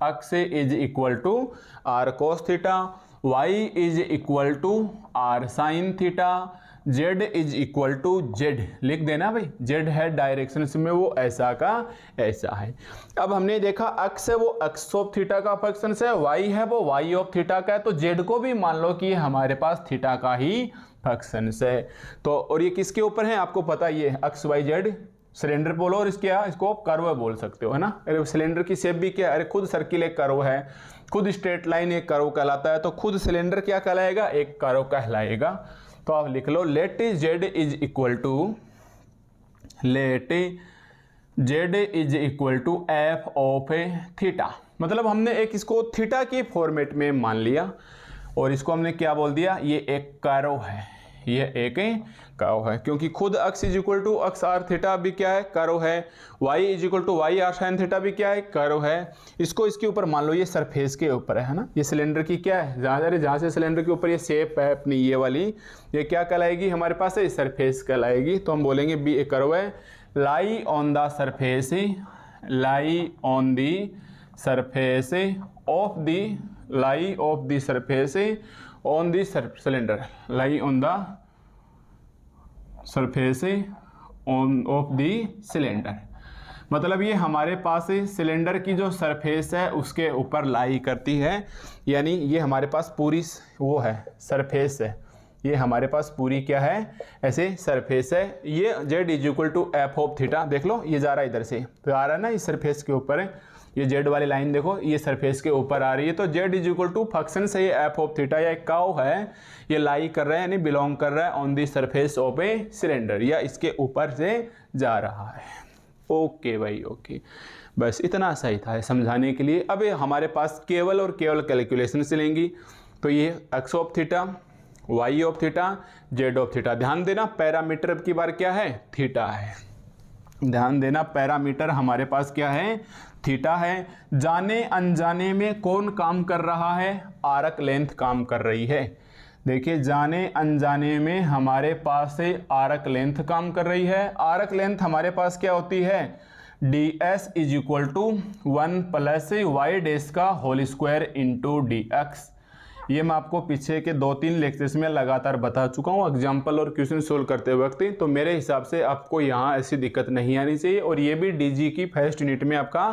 x is equal to are cos theta, Y is equal to are sine theta, z is equal to z लिख देना भाई, जेड है डायरेक्शन में वो ऐसा का ऐसा है। अब हमने देखा अक्स है वो अक्स ऑफ थीटा का फंक्शन है, वाई है वो वाई ऑफ थीटा का है, तो जेड को भी मान लो कि हमारे पास थीटा का ही फंक्शन है। तो और ये किसके ऊपर है आपको पता, ये अक्स वाई जेड सिलेंडर बोलो और इसको आप कर्व बोल सकते हो, है ना। अरे सिलेंडर की शेप भी क्या, अरे खुद सर्किल एक कर्व है, खुद स्ट्रेट लाइन एक कर्व कहलाता है, तो खुद सिलेंडर क्या कहलाएगा, एक कर्व कहलाएगा। तो आप लिख लो let z is equal to F of a theta. मतलब हमने एक इसको थीटा के फॉर्मेट में मान लिया और इसको हमने क्या बोल दिया, ये एक कर्व है, ये एक कर्व है, क्योंकि खुद x is equal to x r theta भी क्या है, कर्व है। Y is equal to y r sine theta भी क्या है, कर्व है। इसको इसके ऊपर मान लो ये सरफेस के ऊपर है ना, ये सिलेंडर की क्या है, जहाँ से सिलेंडर के ऊपर ये शेप है अपनी ये वाली, ये क्या कहलाएगी हमारे पास है, सरफेस कहलाएगी। तो हम बोलेंगे बी ए कर्व है, lie on the surface, lie on the surface of the, lie of the surface on the cylinder, lie on the surface on of the cylinder. मतलब ये हमारे पास सिलेंडर की जो सरफेस है उसके ऊपर लाई करती है, यानी ये हमारे पास पूरी वो है सरफेस है, ये हमारे पास पूरी क्या है ऐसे सरफेस है। ये Z is equal to F of theta, देख लो ये जा रहा है इधर से, तो आ रहा है ना इस सरफेस के ऊपर है, ये जेड वाली लाइन देखो ये सरफेस के ऊपर आ रही है, तो Z is equal to function से ये एफ ऑफ थीटा या एक कर्व है, ये लाई कर रहा है यानी बिलोंग कर रहा है on the surface of a cylinder, या इसके ऊपर से जा रहा है। ओके भाई ओके, बस इतना सही था समझाने के लिए। अब हमारे पास केवल और केवल कैलकुलेशन से लेंगी, तो ये X of theta, Y of theta, Z of theta. ध्यान देना पैरामीटर अब की बार क्या है, थीटा है। ध्यान देना पैरामीटर हमारे पास क्या है, थीटा है। जाने अनजाने में कौन काम कर रहा है, आर्क लेंथ काम कर रही है। देखिए जाने अनजाने में हमारे पास से आर्क लेंथ काम कर रही है। आर्क लेंथ हमारे पास क्या होती है, D S is equal to 1 plus Y dash का whole square into D X. ये मैं आपको पीछे के 2-3 लेक्चर्स में लगातार बता चुका हूँ एग्जाम्पल और क्वेश्चन सोल्व करते वक्त, तो मेरे हिसाब से आपको यहाँ ऐसी दिक्कत नहीं आनी चाहिए। और ये भी डीजी की फर्स्ट यूनिट में आपका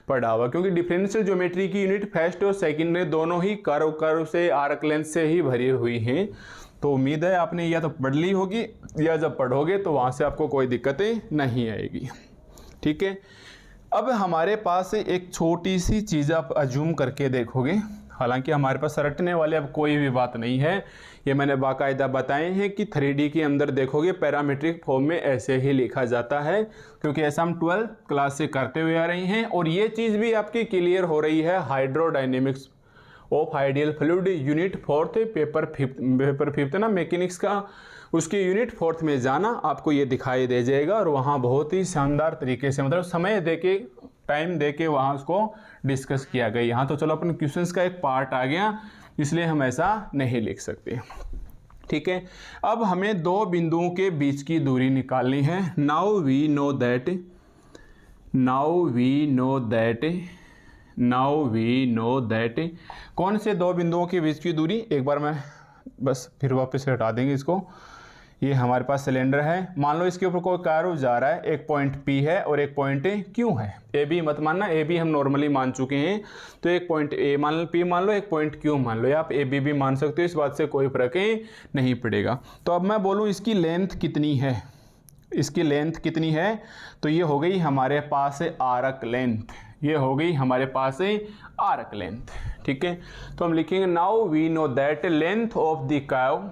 पढ़ा हुआ, क्योंकि डिफरेंशियल ज्योमेट्री की यूनिट फर्स्ट और सेकेंड दोनों ही कर्व से आर्क लेंथ से ही भरी हुई हैं। तो उम्मीद है आपने या तो पढ़ ली होगी या जब पढ़ोगे तो वहाँ से आपको कोई दिक्कतें नहीं आएगी। ठीक है, अब हमारे पास एक छोटी सी चीज़ आप अज्यूम करके देखोगे, हालांकि हमारे पास रटने वाले अब कोई भी बात नहीं है, ये मैंने बाकायदा बताए हैं कि 3D के अंदर देखोगे पैरामीट्रिक फॉर्म में ऐसे ही लिखा जाता है, क्योंकि ऐसा हम 12th क्लास से करते हुए आ रहे हैं। और ये चीज़ भी आपकी क्लियर हो रही है hydrodynamics of ideal fluid unit 4th paper 5th ना मैकेनिक्स का, उसकी यूनिट 4th में जाना आपको ये दिखाई दे जाएगा। और वहाँ बहुत ही शानदार तरीके से मतलब समय दे के टाइम दे के वहाँ उसको डिस्कस किया गया। यहाँ तो चलो अपन क्वेश्चंस का एक पार्ट आ गया, इसलिए हम ऐसा नहीं लिख सकते। ठीक है, अब हमें दो बिंदुओं के बीच की दूरी निकालनी है। नाउ वी नो दैट कौन से दो बिंदुओं के बीच की दूरी, एक बार मैं बस फिर वापस से हटा देंगे इसको। ये हमारे पास सिलेंडर है, मान लो इसके ऊपर कोई कर्व जा रहा है, एक पॉइंट P है और एक पॉइंट Q है। ए बी मत मानना, ए बी हम नॉर्मली मान चुके हैं, तो एक पॉइंट A मान लो, P मान लो, एक पॉइंट Q मान लो, या आप ए बी भी मान सकते हो, इस बात से कोई फर्क नहीं पड़ेगा। तो अब मैं बोलूँ इसकी लेंथ कितनी है, इसकी लेंथ कितनी है, तो ये हो गई हमारे पास आर्क लेंथ, ये हो गई हमारे पास आर्क लेंथ। ठीक है, तो हम लिखेंगे now we know that length of the curve,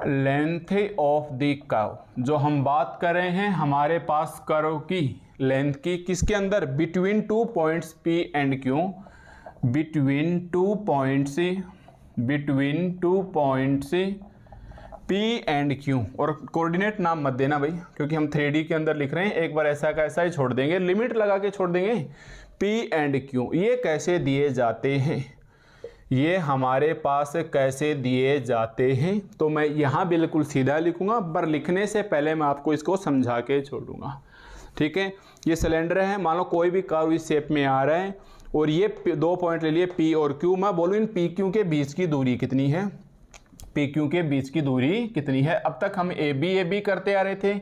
length of the curve, जो हम बात कर रहे हैं हमारे पास कर्व की लेंथ की, किसके अंदर, between 2 points P and Q, between 2 points P and Q। और कोऑर्डिनेट नाम मत देना भाई, क्योंकि हम 3D के अंदर लिख रहे हैं, एक बार ऐसा का ऐसा ही छोड़ देंगे, लिमिट लगा के छोड़ देंगे। P एंड Q ये कैसे दिए जाते हैं, ये हमारे पास कैसे दिए जाते हैं, तो मैं यहाँ बिल्कुल सीधा लिखूंगा, पर लिखने से पहले मैं आपको इसको समझा के छोड़ूंगा। ठीक है, ये सिलेंडर है, मान लो कोई भी कर्व इस शेप में आ रहा है, और ये दो पॉइंट ले लिए P और Q। मैं बोलूँ इन P Q के बीच की दूरी कितनी है, पी क्यू के बीच की दूरी कितनी है। अब तक हम ए बी करते आ रहे थे,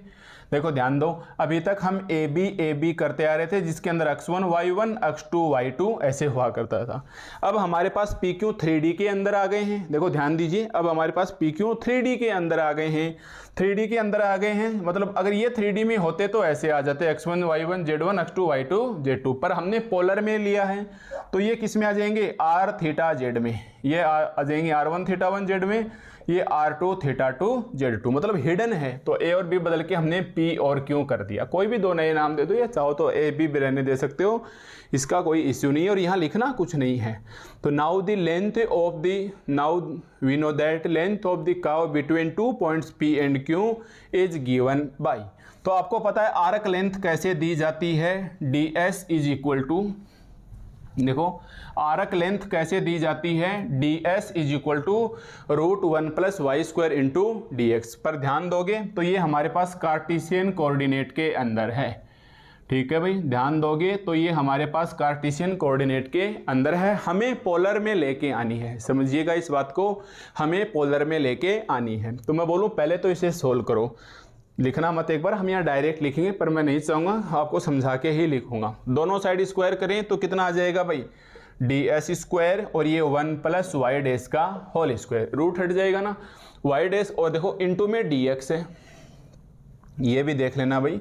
देखो ध्यान दो, अभी तक हम ए बी करते आ रहे थे जिसके अंदर x1 y1 x2 y2 ऐसे हुआ करता था। अब हमारे पास पी क्यू 3D के अंदर आ गए हैं, देखो ध्यान दीजिए, अब हमारे पास पी क्यू 3D के अंदर आ गए हैं, 3D के अंदर आ गए हैं, मतलब अगर ये 3D में होते तो ऐसे आ जाते x1 y1 z1 x2 y2 z2, पर हमने पोलर में लिया है तो ये किस में आ जाएंगे, r थीटा z में, ये आ जाएंगे r1 थीटा 1 z में, ये r2 थीटा 2 z2, मतलब हिडन है। तो a और b बदल के हमने p और q कर दिया, कोई भी दो नए नाम दे दो या चाहो तो a b रहने दे सकते हो, इसका कोई इश्यू नहीं है और यहाँ लिखना कुछ नहीं है। तो now the length of the, now we know that length of the curve between 2 points p and q is given by, तो आपको पता है आर्क लेंथ कैसे दी जाती है, ds इज इक्वल टू, देखो आर्क लेंथ कैसे दी जाती है, ds is equal to √1 + y² into dx, पर ध्यान दोगे तो ये हमारे पास कार्टेशियन कोऑर्डिनेट के अंदर है, ठीक है भाई, ध्यान दोगे तो ये हमारे पास कार्टेशियन कोऑर्डिनेट के अंदर है, हमें पोलर में लेके आनी है, समझिएगा इस बात को, हमें पोलर में लेके आनी है। तो मैं बोलूँ पहले तो इसे सोल्व करो, लिखना मत एक बार, हम यहाँ डायरेक्ट लिखेंगे पर मैं नहीं चाहूँगा, आपको समझा के ही लिखूंगा। दोनों साइड स्क्वायर करें तो कितना आ जाएगा भाई, ds² और ये 1 + y' का होल स्क्वायर, रूट हट जाएगा ना, y' और देखो इंटू में dx है, ये भी देख लेना भाई,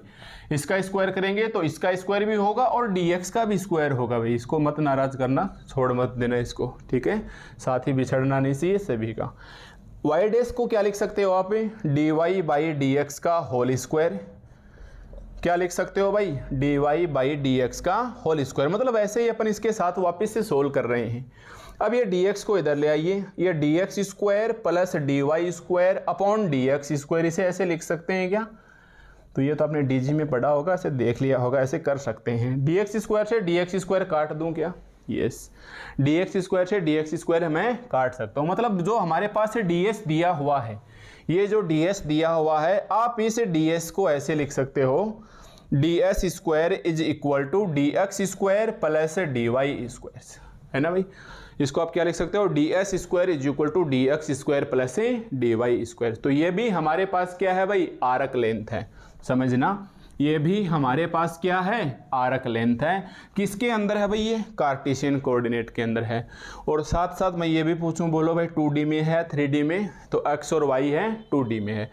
इसका स्क्वायर करेंगे तो इसका स्क्वायर भी होगा और dx का भी स्क्वायर होगा भाई, इसको मत नाराज करना, छोड़ मत देना इसको, ठीक है, साथ ही बिछड़ना नहीं चाहिए सभी का। y' को क्या लिख सकते हो आप, dy/dx का होल स्क्वायर, क्या लिख सकते हो भाई, dy/dx का होल स्क्वायर, मतलब ऐसे ही अपन इसके साथ वापस से सोल्व कर रहे हैं। अब ये dx को इधर ले आइए, ये dx² + dy² अपॉन dx², इसे ऐसे लिख सकते हैं क्या, तो ये तो आपने dg में पढ़ा होगा, ऐसे देख लिया होगा, ऐसे कर सकते हैं। dx² से dx² काट दूं क्या, यस, dx² से dx² मैं काट सकता हूँ, मतलब जो हमारे पास से ds दिया हुआ है, ये जो ds दिया हुआ है, आप इस ds को ऐसे लिख सकते हो, ds² is equal to dx² + dy², है ना भाई, इसको आप क्या लिख सकते हो, ds² is equal to dx² + dy², तो ये भी हमारे पास क्या है भाई, आर्क लेंथ है, समझना, ये भी हमारे पास क्या है, आर्क लेंथ है, किसके अंदर है भाई, ये कार्टेशियन कोऑर्डिनेट के अंदर है। और साथ साथ मैं ये भी पूछूं, बोलो भाई 2D में है 3D में, तो x और y है 2D में है।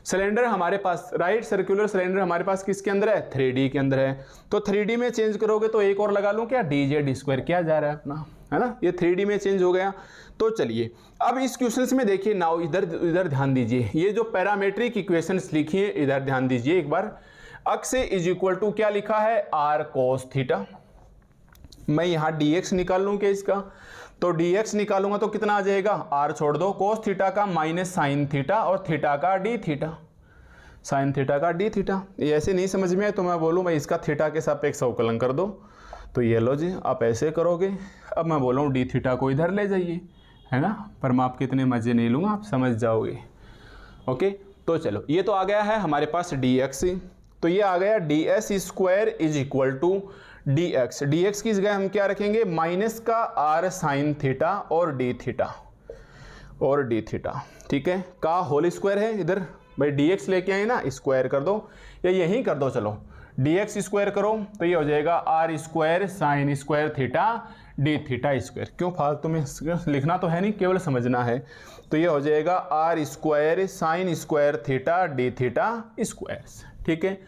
सिलेंडर हमारे पास, राइट सर्कुलर सिलेंडर हमारे पास किसके अंदर है, 3D के अंदर है, तो 3D में चेंज करोगे तो एक और लगा लूँ क्या, dz² क्या जा रहा है अपना, है ना, ये 3D में चेंज हो गया। तो चलिए अब इस क्वेश्चंस में देखिए, नाउ इधर ध्यान दीजिए, ये जो पैरामेट्रिक इक्वेशंस लिखी है इधर ध्यान दीजिए एक बार, x इज इक्वल टू क्या लिखा है, r cos थीटा, मैं यहाँ dx निकाल लूँ क्या इसका, तो dx निकालूंगा तो कितना आ जाएगा, r छोड़ दो, cos थीटा का माइनस साइन थीटा और थीटा का d थीटा, साइन थीटा का d थीटा, ये ऐसे नहीं समझ में आए तो मैं बोलूँ भाई इसका थीटा के सापेक्ष अवकलन कर दो, तो ये लो जी आप ऐसे करोगे। अब मैं बोलूँ d थीटा को इधर ले जाइए, है ना, पर मैं आपके इतने मजे नहीं लूँगा, आप समझ जाओगे। ओके, तो चलो ये तो आ गया है हमारे पास dx, तो ये आ गया ds² is equal to dx की जगह हम क्या रखेंगे, माइनस का r साइन थीटा और d थीटा, ठीक है, का होल स्क्वायर है, इधर भाई dx लेके आए ना, स्क्वायर कर दो या यहीं कर दो, चलो dx स्क्वायर करो तो ये हो जाएगा r² sine square theta d थीटा², क्यों फालतू में लिखना तो है नहीं, केवल समझना है, तो ये हो जाएगा r² sine square theta d थीटा², ठीक है।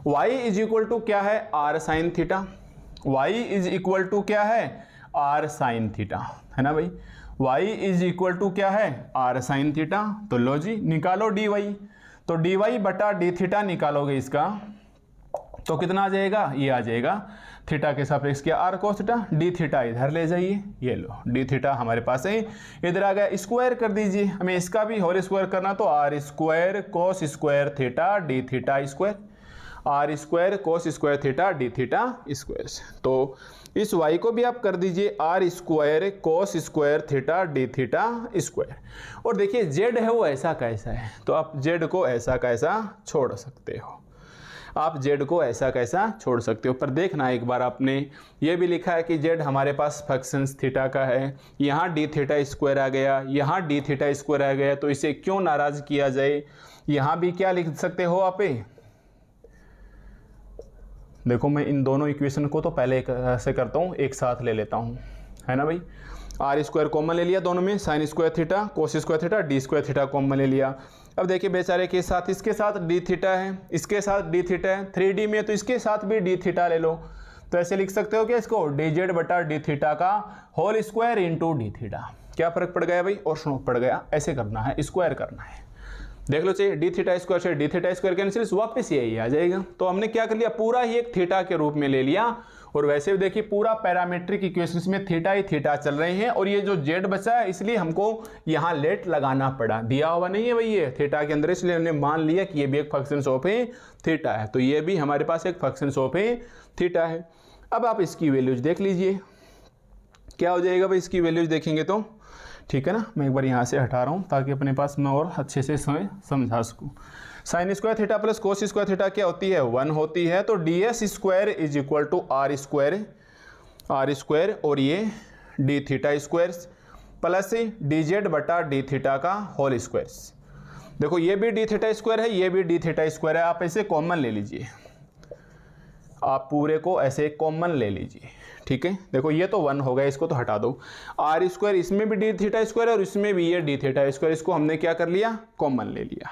y इज इक्वल टू क्या है, r sine theta, y is equal to क्या है, r साइन थीटा, है ना भाई, y इज इक्वल टू क्या है, r साइन थीटा, तो लो जी निकालो dy, तो dy बटा d थीटा निकालोगे इसका तो कितना आ जाएगा, ये आ जाएगा थीटा के सापेक्ष क्या, r cos theta, d theta इधर ले जाइए, ये लो d थीटा हमारे पास है, इधर आ गया, स्क्वायर कर दीजिए, हमें इसका भी होल स्क्वायर करना, तो r² cos square theta d थीटा², r² cos square theta d थीटा², तो इस y को भी आप कर दीजिए r² cos square theta d थीटा², और देखिए z है वो ऐसा कैसा है, तो आप z को ऐसा कैसा छोड़ सकते हो। आप जेड को ऐसा कैसा छोड़ सकते हो। पर देखना एक बार, आपने ये भी लिखा है कि जेड हमारे पास फंक्शंस थीटा का है, यहाँ डी थीटा स्क्वायर आ गया, यहाँ डी थीटा स्क्वायर आ गया, तो इसे क्यों नाराज किया जाए। यहाँ भी क्या लिख सकते हो आप, देखो मैं इन दोनों इक्वेशन को तो पहले ऐसे करता हूँ, एक साथ ले लेता हूँ, है ना भाई। आर स्क्वायर कॉमन ले लिया दोनों में, sign square theta cos square theta D square theta common ले लिया। अब देखिए बेचारे के साथ इसके साथ डी थीटा है, इसके साथ डी थीटा है, 3D में तो इसके साथ भी डी थीटा ले लो। तो ऐसे लिख सकते हो कि इसको डी जेड बटा डी थीटा का whole square into D theta. क्या फर्क पड़ गया भाई, और सुनो पड़ गया, ऐसे करना है, स्क्वायर करना है। देख लो चाहिए डी थीटा स्क्वायर से डी थीटा स्क्वायर कैंसिल, वापस यही आ जाएगा। तो हमने क्या कर लिया, पूरा ही एक थीटा के रूप में ले लिया। और वैसे भी देखिए पूरा पैरामीट्रिक इक्वेशंस में थीटा ही थीटा चल रहे हैं, और ये जो जेड बचा है इसलिए हमको यहाँ लेट लगाना पड़ा, दिया हुआ नहीं है भाई ये थीटा के अंदर, इसलिए हमने मान लिया कि ये भी एक फंक्शन ऑफ थीटा है। तो ये भी हमारे पास एक फंक्शन ऑफ थीटा है। अब आप इसकी वैल्यूज देख लीजिए, क्या हो जाएगा भाई इसकी वैल्यूज देखेंगे तो, ठीक है ना। मैं एक बार यहाँ से हटा रहा हूँ ताकि अपने पास मैं और अच्छे से समझा सकूँ। Sine square theta plus cos square theta क्या होती है, 1 होती है। तो D S square is equal to R square और ये D theta square plus D Z बटा डी थीटा का होल स्क्वायर। देखो ये भी डी थीटा स्क्वायर है, ये भी डी थीटा स्क्वायर है, आप ऐसे कॉमन ले लीजिए, आप पूरे को ऐसे कॉमन ले लीजिए, ठीक है। देखो ये तो 1 हो गया, इसको तो हटा दो। आर स्क्वायर इसमें भी डी थीटा स्क्वायर है और इसमें भी ये डी थीटा स्क्वायर, इसको हमने क्या कर लिया, कॉमन ले लिया,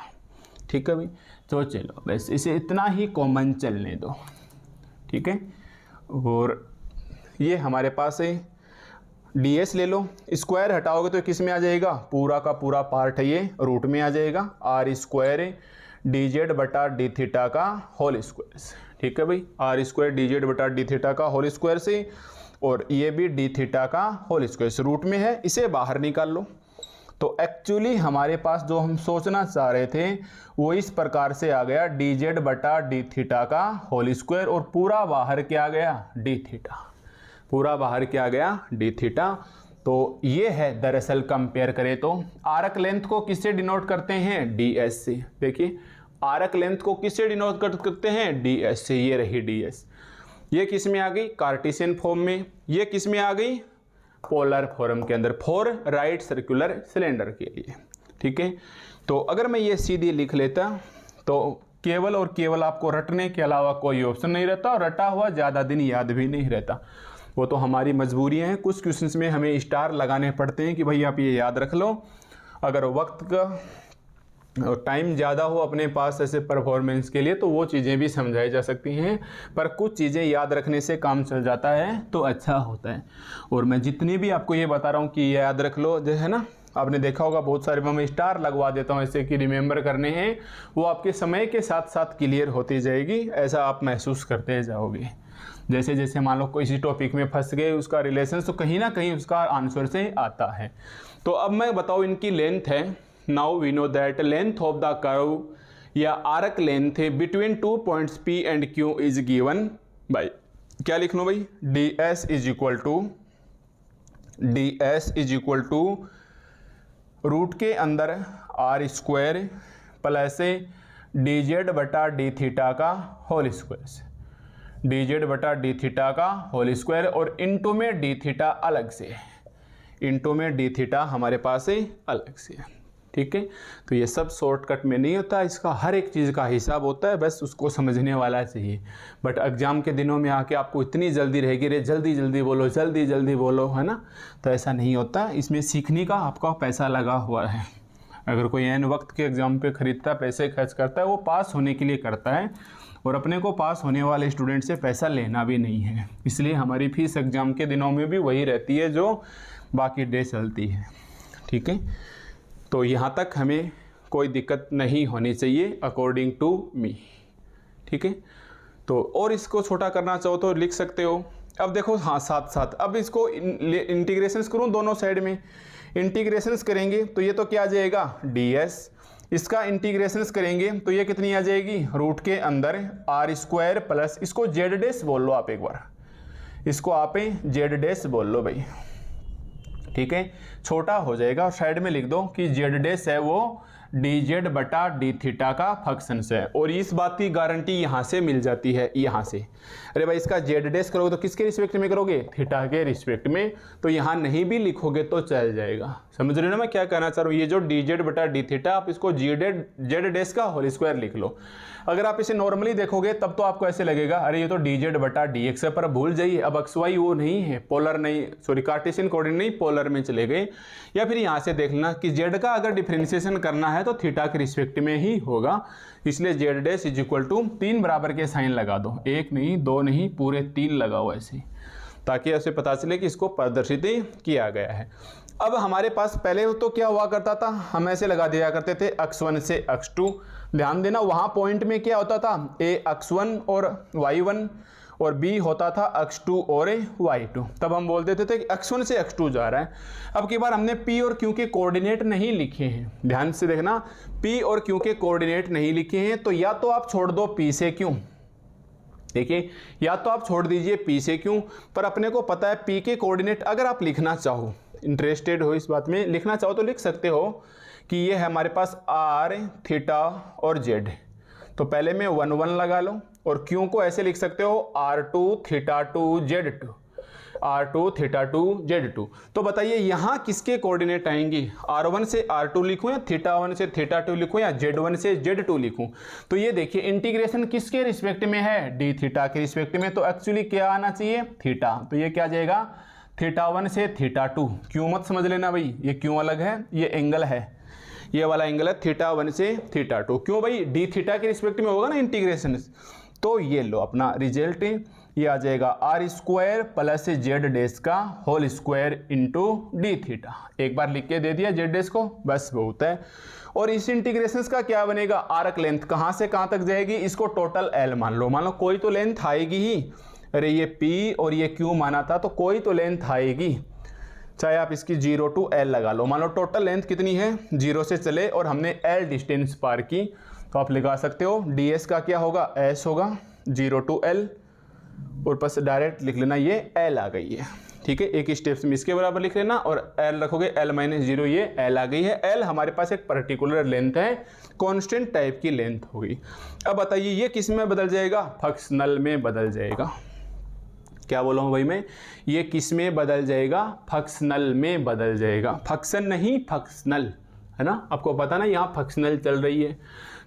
ठीक है भाई। तो चलो बस इसे इतना ही कॉमन चलने दो, ठीक है। और ये हमारे पास है डी एस ले लो, स्क्वायर हटाओगे तो किस में आ जाएगा, पूरा का पूरा पार्ट है ये रूट में आ जाएगा, आर स्क्वायर डी जेड बटा डी थीटा का होल स्क्वायर, ठीक है भाई। आर स्क्वायर डी जेड बटा डी थीटा का होल स्क्वायर से, और ये भी डी थीटा का होल स्क्वायर रूट में है, इसे बाहर निकाल लो। तो एक्चुअली हमारे पास जो हम सोचना चाह रहे थे वो इस प्रकार से आ गया, डी जेड बटा डी थीटा का होल स्क्वायर, और पूरा बाहर क्या आ गया, डी थीटा, पूरा बाहर क्या आ गया, डी थीटा। तो ये है दरअसल कंपेयर करें तो आर्क लेंथ को किससे डिनोट करते हैं, डी एस से। देखिए आर्क लेंथ को किससे डिनोट करते हैं, डी एस से। ये रही डी एस, ये किस में आ गई, कार्टेशियन फॉर्म में, ये किस में आ गई, पोलर फॉर्म के अंदर, फॉर राइट सर्कुलर सिलेंडर के लिए, ठीक है। तो अगर मैं ये सीधी लिख लेता तो केवल और केवल आपको रटने के अलावा कोई ऑप्शन नहीं रहता, और रटा हुआ ज़्यादा दिन याद भी नहीं रहता। वो तो हमारी मजबूरियाँ हैं, कुछ क्वेश्चंस में हमें स्टार लगाने पड़ते हैं कि भाई आप ये याद रख लो। अगर वक्त का और टाइम ज़्यादा हो अपने पास ऐसे परफॉर्मेंस के लिए तो वो चीज़ें भी समझाई जा सकती हैं, पर कुछ चीज़ें याद रखने से काम चल जाता है तो अच्छा होता है। और मैं जितनी भी आपको ये बता रहा हूँ कि ये याद रख लो, जो है ना, आपने देखा होगा बहुत सारे मैं स्टार लगवा देता हूँ ऐसे कि रिमेंबर करने हैं, वो आपके समय के साथ साथ क्लियर होती जाएगी, ऐसा आप महसूस करते जाओगे। जैसे जैसे मान लो किसी टॉपिक में फंस गए, उसका रिलेशन तो कहीं ना कहीं उसका आंसर से आता है। तो अब मैं बताऊँ इनकी लेंथ है, now we know that length of the curve या arc length between 2 points P and Q is given by, क्या लिख लो भाई, D S is equal to root के अंदर R square plus D Z बटा डी थीटा का whole square, D Z बटा डी थीटा का होल स्क्वायर, और इंटू में डी थीटा अलग से, इंटू में डी थीटा हमारे पास है अलग से, ठीक है। तो ये सब शॉर्टकट में नहीं होता, इसका हर एक चीज़ का हिसाब होता है, बस उसको समझने वाला चाहिए। बट एग्जाम के दिनों में आके आपको इतनी जल्दी रहेगी, रे जल्दी जल्दी बोलो, जल्दी जल्दी बोलो, है ना, तो ऐसा नहीं होता। इसमें सीखने का आपका पैसा लगा हुआ है। अगर कोई एन वक्त के एग्ज़ाम पे खरीदता, पैसे खर्च करता है, वो पास होने के लिए करता है, और अपने को पास होने वाले स्टूडेंट से पैसा लेना भी नहीं है। इसलिए हमारी फीस एग्ज़ाम के दिनों में भी वही रहती है जो बाकी डे चलती है, ठीक है। तो यहाँ तक हमें कोई दिक्कत नहीं होनी चाहिए अकॉर्डिंग टू मी, ठीक है। तो और इसको छोटा करना चाहो तो लिख सकते हो। अब देखो हाँ, साथ साथ अब इसको इंटीग्रेशंस करूँ, दोनों साइड में इंटीग्रेशंस करेंगे तो ये तो क्या आ जाएगा, डी एस, इसका इंटीग्रेशंस करेंगे तो ये कितनी आ जाएगी, रूट के अंदर आर स्क्वायर प्लस, इसको जेड डैश बोल लो आप एक बार, इसको आप जेड डैश बोल लो भाई, ठीक है। छोटा हो जाएगा और साइड में लिख दो कि जेड डैश है वो डी जेड बटा डी थीटा का फंक्शन है। और इस बात की गारंटी यहाँ से मिल जाती है, यहाँ से। अरे भाई इसका जेड डैश करोगे तो किसके रिस्पेक्ट में करोगे? थीटा के रिस्पेक्ट में। तो यहाँ नहीं भी लिखोगे तो चल जाएगा। समझ रहे हो ना मैं क्या कहना चाह रहा हूँ? ये जो डी जेड बटा डी थीटा, आप इसको जेड डैश का होल स्क्वायर लिख लो। अगर आप इसे नॉर्मली देखोगे तब तो आपको ऐसे लगेगा अरे ये तो डी जेड बटा डी एक्स है, पर भूल जाइए अब एक्स वाई वो नहीं है, पोलर नहीं, सॉरी कार्टेशियन कोऑर्डिनेट नहीं, पोलर में चले गए। या फिर यहाँ से देख लेना कि जेड का अगर डिफरेंशिएशन करना है तो थीटा के रिस्पेक्ट में ही होगा, इसलिए Z dash is equal to 3 बराबर के साइन लगा दो, 1 नहीं 2 नहीं पूरे 3 लगाओ ऐसे, ताकि ऐसे पता चले कि इसको प्रदर्शित किया गया है। अब हमारे पास पहले तो क्या हुआ करता था, हम ऐसे लगा दिया करते थे x1 से x2। ध्यान देना वहाँ पॉइंट में क्या होता था, a x1 और y1 और b होता था x2 और y2। तब हम बोल देते थे कि x1 से x2 जा रहा है। अब की बार हमने p और q के कोऑर्डिनेट नहीं लिखे हैं, ध्यान से देखना, p और q के कोऑर्डिनेट नहीं लिखे हैं, तो या तो आप छोड़ दो p से q, देखिए या तो आप छोड़ दीजिए p से q, पर अपने को पता है p के कोऑर्डिनेट अगर आप लिखना चाहो, इंटरेस्टेड हो इस बात में, लिखना चाहो तो लिख सकते हो कि ये है हमारे पास r थीटा और z। तो पहले में 1 1 लगा लो और q को ऐसे लिख सकते हो r2 theta 2 z2, r2 theta 2 z2। तो बताइए यहाँ किसके कोऑर्डिनेट आएंगे, r1 से r2 लिखूं या थीटा 1 से थीटा 2 लिखूं या z1 से z2 लिखूं? तो ये देखिए इंटीग्रेशन किसके रिस्पेक्ट में है, डी थीटा के रिस्पेक्ट में, तो एक्चुअली क्या आना चाहिए, थीटा। तो ये क्या जाएगा, थीटा 1 से थीटा 2। क्यों मत समझ लेना भाई, ये क्यों अलग है, ये एंगल है, ये वाला एंगल है थीटा 1 से थीटा 2। क्यों भाई, डी थीटा के रिस्पेक्ट में होगा ना इंटीग्रेशन। तो ये लो अपना रिजल्ट, ये आ जाएगा R square plus Z dash का whole square into D theta. एक बार लिख के दे दिया जेड डैश को, बस बहुत है। और इस इंटीग्रेशन का क्या बनेगा, आर्क लेंथ कहाँ से कहाँ तक जाएगी, इसको टोटल एल मान लो कोई तो लेंथ आएगी ही। अरे ये P और ये Q माना था तो कोई तो लेंथ आएगी, चाहे आप इसकी 0 to L लगा लो। मान लो टोटल लेंथ कितनी है, 0 से चले और हमने L डिस्टेंस पार की, तो आप लगा सकते हो ds का क्या होगा, s होगा 0 to L, और बस डायरेक्ट लिख लेना ये L आ गई है। ठीक है, एक स्टेप्स में इसके बराबर लिख लेना और L रखोगे L - 0, ये L आ गई है। L हमारे पास एक पर्टिकुलर लेंथ है, कॉन्स्टेंट टाइप की लेंथ होगी। अब बताइए ये किस में बदल जाएगा, फंक्शनल में बदल जाएगा। क्या बोला हूँ भाई मैं, ये किस में बदल जाएगा, फंक्शनल में बदल जाएगा, फंक्शन नहीं फंक्शनल, है ना। आपको पता ना यहाँ फंक्शनल चल रही है।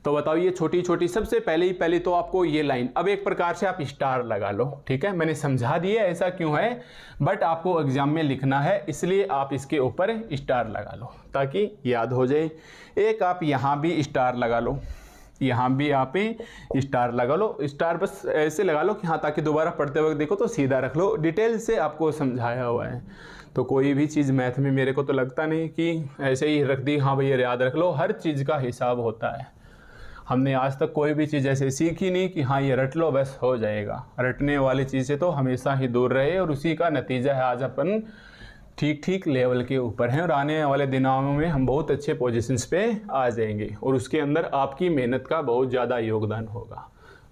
तो बताओ ये छोटी छोटी, सबसे पहले तो आपको ये लाइन, अब एक प्रकार से आप स्टार लगा लो। ठीक है, मैंने समझा दिया ऐसा क्यों है, बट आपको एग्जाम में लिखना है इसलिए आप इसके ऊपर स्टार लगा लो ताकि याद हो जाए। एक आप यहाँ भी स्टार लगा लो, यहाँ भी आप स्टार लगा लो। स्टार बस ऐसे लगा लो कि हाँ, ताकि दोबारा पढ़ते वक्त देखो तो सीधा रख लो। डिटेल से आपको समझाया हुआ है, तो कोई भी चीज़ मैथ में मेरे को तो लगता नहीं कि ऐसे ही रख दी, हाँ भैया याद रख लो। हर चीज़ का हिसाब होता है। हमने आज तक कोई भी चीज़ ऐसे सीखी नहीं कि हाँ ये रट लो बस हो जाएगा। रटने वाली चीज़ से तो हमेशा ही दूर रहे, और उसी का नतीजा है आज अपन ठीक लेवल के ऊपर हैं, और आने वाले दिनों में हम बहुत अच्छे पोजीशंस पे आ जाएंगे, और उसके अंदर आपकी मेहनत का बहुत ज़्यादा योगदान होगा,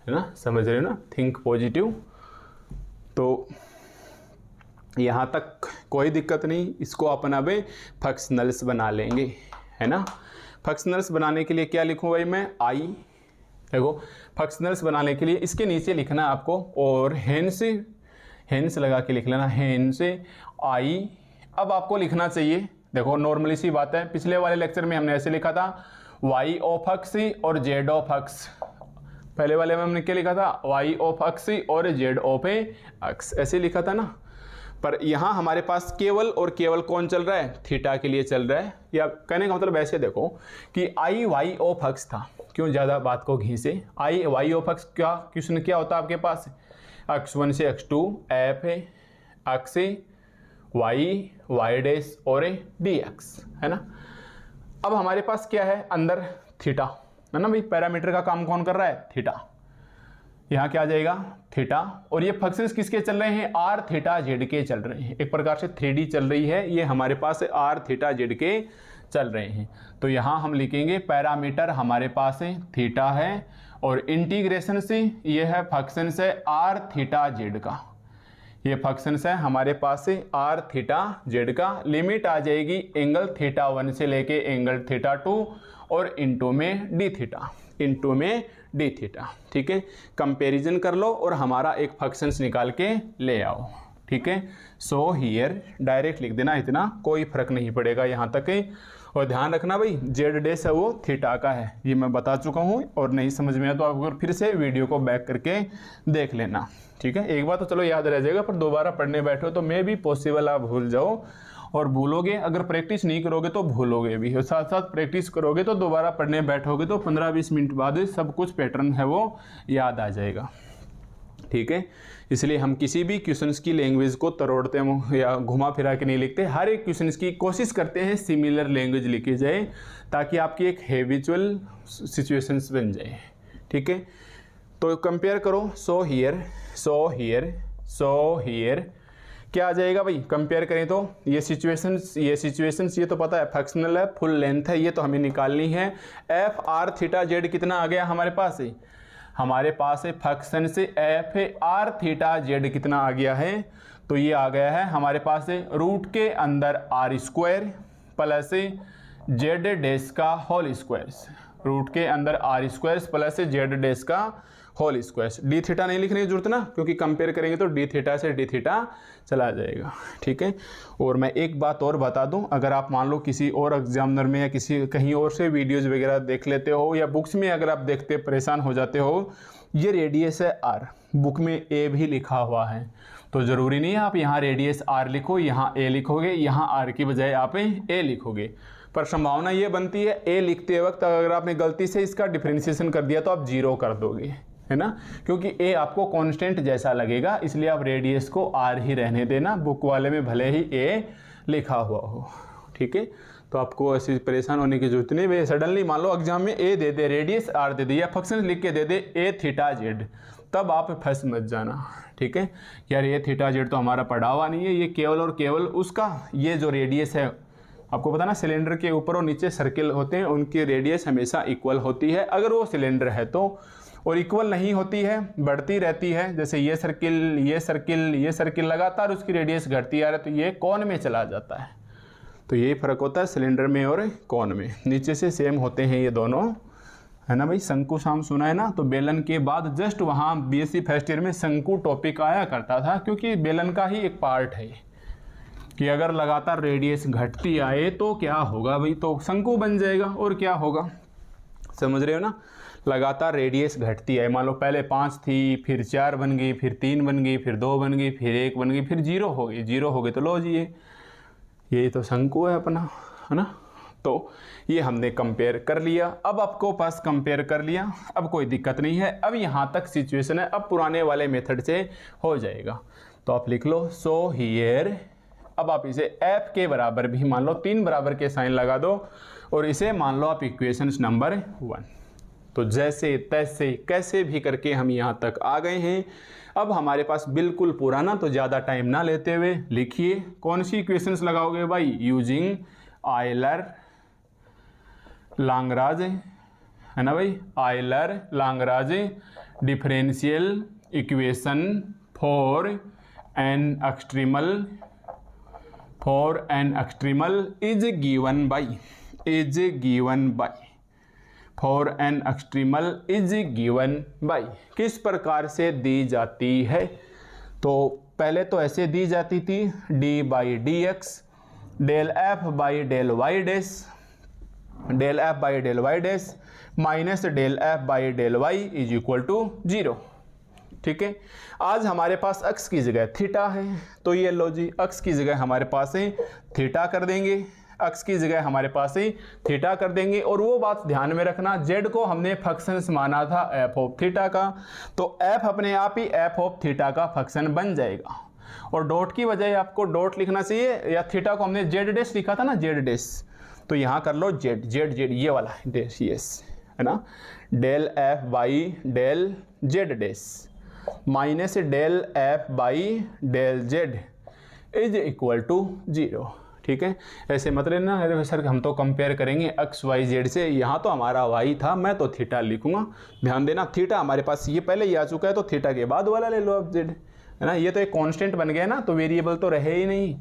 है ना। समझ रहे हो ना, थिंक पॉजिटिव। तो यहाँ तक कोई दिक्कत नहीं, इसको अपन अब फंक्शनल्स बना लेंगे, है ना। फंक्शनल्स बनाने के लिए क्या लिखूँ भाई मैं, आई। देखो फंक्शनल्स बनाने के लिए इसके नीचे लिखना आपको, और हेंस लगा के लिख लेना, हेंस आई। अब आपको लिखना चाहिए, देखो नॉर्मली सी बात है, पिछले वाले लेक्चर में हमने ऐसे लिखा था y ऑफ x और z ऑफ x। पहले वाले में हमने क्या लिखा था, y ऑफ x और z ऑफ x, ऐसे लिखा था ना। पर यहाँ हमारे पास केवल और केवल कौन चल रहा है, थीटा के लिए चल रहा है। या कहने का मतलब ऐसे देखो कि आई y ऑफ x था, क्यों ज़्यादा बात को घीसे, आई y ऑफ x क्या क्वेश्चन क्या होता है आपके पास, x1 से x2 f है, x y डैश और dx, है ना। अब हमारे पास क्या है अंदर, थीटा, है ना भाई। पैरामीटर का काम कौन कर रहा है, थीटा। यहाँ क्या आ जाएगा, थीटा। और ये फंक्शंस किसके चल रहे हैं, आर थीटा जेड के चल रहे हैं। एक प्रकार से 3D चल रही है, ये हमारे पास आर थीटा जेड के चल रहे हैं। तो यहाँ हम लिखेंगे पैरामीटर हमारे पास है थीटा है, और इंटीग्रेशन से ये है फंक्शन से आर थीटा जेड का। ये फंक्शंस है हमारे पास से आर थीटा जेड का, लिमिट आ जाएगी एंगल थीटा 1 से लेके एंगल थीटा 2 और इनटू में डी थीटा, इनटू में डी थीटा। ठीक है, कंपैरिजन कर लो और हमारा एक फंक्शंस निकाल के ले आओ। ठीक है, सो हियर डायरेक्ट लिख देना, इतना कोई फर्क नहीं पड़ेगा यहाँ तक है। और ध्यान रखना भाई जेड डेस है वो थीटा का है, ये मैं बता चुका हूँ, और नहीं समझ में आया तो आप फिर से वीडियो को बैक करके देख लेना। ठीक है, एक बार तो चलो याद रह जाएगा, पर दोबारा पढ़ने बैठो तो मे भी पॉसिबल आप भूल जाओ, और भूलोगे अगर प्रैक्टिस नहीं करोगे तो भूलोगे भी, और साथ साथ प्रैक्टिस करोगे तो दोबारा पढ़ने बैठोगे तो 15-20 मिनट बाद सब कुछ पैटर्न है वो याद आ जाएगा। ठीक है, इसलिए हम किसी भी क्वेश्चंस की लैंग्वेज को तरोड़ते हैं या घुमा फिरा के नहीं लिखते, हर एक क्वेश्चंस की कोशिश करते हैं सिमिलर लैंग्वेज लिखी जाए ताकि आपकी एक हैबिचुअल सिचुएशंस बन जाए। ठीक है, तो कंपेयर करो, so here, so here, so here, क्या आ जाएगा भाई कंपेयर करें तो ये सिचुएशंस ये तो पता है फ्रैक्शनल है, फुल लेंथ है, ये तो हमें निकालनी है। एफ आर थीटा जेड कितना आ गया हमारे पास है, हमारे पास है फंक्शन से एफ आर थीटा जेड कितना आ गया है, तो ये आ गया है हमारे पास है रूट के अंदर आर स्क्वायर प्लस जेड डेस का होल स्क्वायर, रूट के अंदर आर स्क्वायर प्लस जेड डेस का होल स्क्वायर। डी थीटा नहीं लिखने की जरूरत ना, क्योंकि कंपेयर करेंगे तो डी थीटा से डी थीटा चला जाएगा। ठीक है, और मैं एक बात और बता दूं, अगर आप मान लो किसी और एग्जामिनर में या किसी कहीं और से वीडियोज़ वगैरह देख लेते हो या बुक्स में अगर आप देखते परेशान हो जाते हो, ये रेडियस है आर, बुक में ए भी लिखा हुआ है, तो ज़रूरी नहीं है आप यहाँ रेडियस आर लिखो, यहाँ ए लिखोगे, यहाँ आर की बजाय आप ए लिखोगे, पर संभावना ये बनती है ए लिखते वक्त अगर आपने गलती से इसका डिफ्रेंशिएशन कर दिया तो आप 0 कर दोगे, है ना, क्योंकि ए आपको कांस्टेंट जैसा लगेगा, इसलिए आप रेडियस को आर ही रहने देना, बुक वाले में भले ही ए लिखा हुआ हो। ठीक है, तो आपको ऐसी परेशान होने की जरूरत नहीं। भाई सडनली मान लो एग्जाम में ए दे दे, रेडियस आर दे दे, या फंक्शन लिख के दे दे ए थीटा जेड, तब आप फंस मत जाना। ठीक है, यार ये थीटा जेड तो हमारा पढ़ा हुआ नहीं है, ये केवल और केवल उसका ये जो रेडियस है, आपको पता ना सिलेंडर के ऊपर और नीचे सर्किल होते हैं, उनकी रेडियस हमेशा इक्वल होती है अगर वो सिलेंडर है तो, और इक्वल नहीं होती है, बढ़ती रहती है, जैसे ये सर्किल ये सर्किल ये सर्किल लगातार उसकी रेडियस घटती आ रही है तो ये कोन में चला जाता है। तो यही फ़र्क होता है सिलेंडर में और कोन में, नीचे से सेम होते हैं ये दोनों, है ना भाई। शंकु शाम सुना है ना, तो बेलन के बाद जस्ट वहाँ बीएससी फर्स्ट ईयर में शंकु टॉपिक आया करता था, क्योंकि बेलन का ही एक पार्ट है कि अगर लगातार रेडियस घटती आए तो क्या होगा भाई, तो शंकु बन जाएगा और क्या होगा, समझ रहे हो ना। लगातार रेडियस घटती है, मान लो पहले 5 थी, फिर 4 बन गई, फिर 3 बन गई, फिर 2 बन गई, फिर 1 बन गई, फिर 0 हो गई, 0 हो गई तो लो जी ये तो शंकु है अपना, है ना। तो ये हमने कंपेयर कर लिया, अब आपको पास कंपेयर कर लिया, अब कोई दिक्कत नहीं है, अब यहाँ तक सिचुएशन है, अब पुराने वाले मेथड से हो जाएगा। तो आप लिख लो सो हियर, अब आप इसे एफ के बराबर भी मान लो, 3 बराबर के साइन लगा दो और इसे मान लो आप इक्वेशन नंबर 1। तो जैसे तैसे कैसे भी करके हम यहाँ तक आ गए हैं। अब हमारे पास बिल्कुल पुराना, तो ज़्यादा टाइम ना लेते हुए लिखिए, कौन सी इक्वेशंस लगाओगे भाई, यूजिंग आयलर लांगराज, है ना भाई, Euler Lagrange differential equation for an extremal is given by, for an extremal is given by, किस प्रकार से दी जाती है। तो पहले तो ऐसे दी जाती थी, D by D X del F by del Y dash, del F by del Y dash minus del F by del Y is equal to 0। ठीक है, आज हमारे पास अक्स की जगह थीटा है, तो ये लो जी अक्स की जगह हमारे पास है थीटा कर देंगे, अक्स की जगह हमारे पास ही थीटा कर देंगे। और वो बात ध्यान में रखना, जेड को हमने फंक्शंस माना था एफ ऑफ थीटा का, तो एफ अपने आप ही एफ ऑफ थीटा का फंक्शन बन जाएगा, और डॉट की बजाय आपको डॉट लिखना चाहिए, या थीटा को हमने जेड डैश लिखा था ना, जेड डैश, तो यहाँ कर लो जेड जेड जेड, ये वाला डैश, यस, है ना, del F by del Z dash minus del F by del Z is equal to 0। ठीक है, ऐसे मत लेना अरे सर हम तो कंपेयर करेंगे एक्स वाई जेड से, यहाँ तो हमारा वाई था, मैं तो थीटा लिखूंगा। ध्यान देना, थीटा हमारे पास ये पहले ही आ चुका है, तो थीटा के बाद वाला ले लो आप जेड, है ना, ये तो एक कांस्टेंट बन गया ना, तो वेरिएबल तो रहे ही नहीं।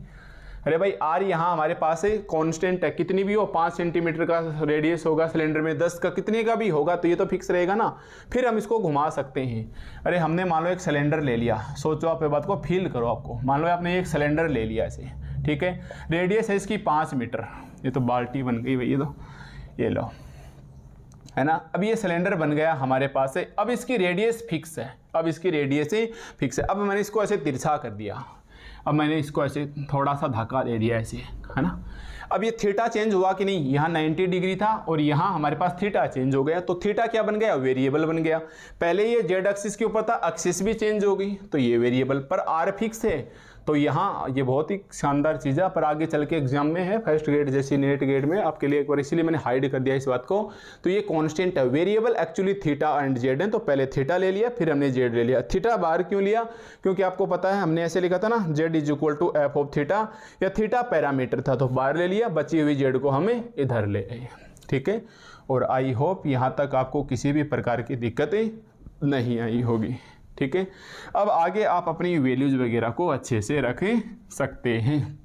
अरे भाई आर यहाँ हमारे पास है कांस्टेंट है, कितनी भी हो, 5 सेंटीमीटर का रेडियस होगा सिलेंडर में, 10 का कितने का भी होगा तो ये तो फिक्स रहेगा ना। फिर हम इसको घुमा सकते हैं। अरे हमने मान लो एक सिलेंडर ले लिया, सोचो आप ये बात को, फील करो आपको, मान लो आपने एक सिलेंडर ले लिया ऐसे, ठीक है, रेडियस है इसकी 5 मीटर, ये तो बाल्टी बन गई भाई, ये तो ये लो, है ना। अब ये सिलेंडर बन गया हमारे पास है, अब इसकी रेडियस फिक्स है, अब इसकी रेडियस ही फिक्स है। अब मैंने इसको ऐसे तिरछा कर दिया, अब मैंने इसको ऐसे थोड़ा सा धक्का दे दिया ऐसे, है ना। अब ये थीटा चेंज हुआ कि नहीं, यहाँ 90 डिग्री था और यहाँ हमारे पास थीटा चेंज हो गया, तो थीटा क्या बन गया, वेरिएबल बन गया। पहले ये जेड एक्सिस के ऊपर था, एक्सिस भी चेंज हो गई, तो ये वेरिएबल पर आर फिक्स है। तो यहाँ ये बहुत ही शानदार चीज़ है, पर आगे चल के एग्जाम में है, फर्स्ट ग्रेड जैसी नेट ग्रेड में आपके लिए एक बार, इसीलिए मैंने हाइड कर दिया इस बात को। तो ये कांस्टेंट है, variable actually theta and Z है, तो पहले थीटा ले लिया फिर हमने जेड ले लिया। थीटा बाहर क्यों लिया, क्योंकि आपको पता है हमने ऐसे लिखा था ना, Z is equal to F of theta, या थीटा पैरामीटर था तो बाहर ले लिया, बची हुई जेड को हमें इधर ले आए, ठीक है। और आई होप यहाँ तक आपको किसी भी प्रकार की दिक्कतें नहीं आई होगी, ठीक है। अब आगे आप अपनी वैल्यूज वगैरह को अच्छे से रख सकते हैं।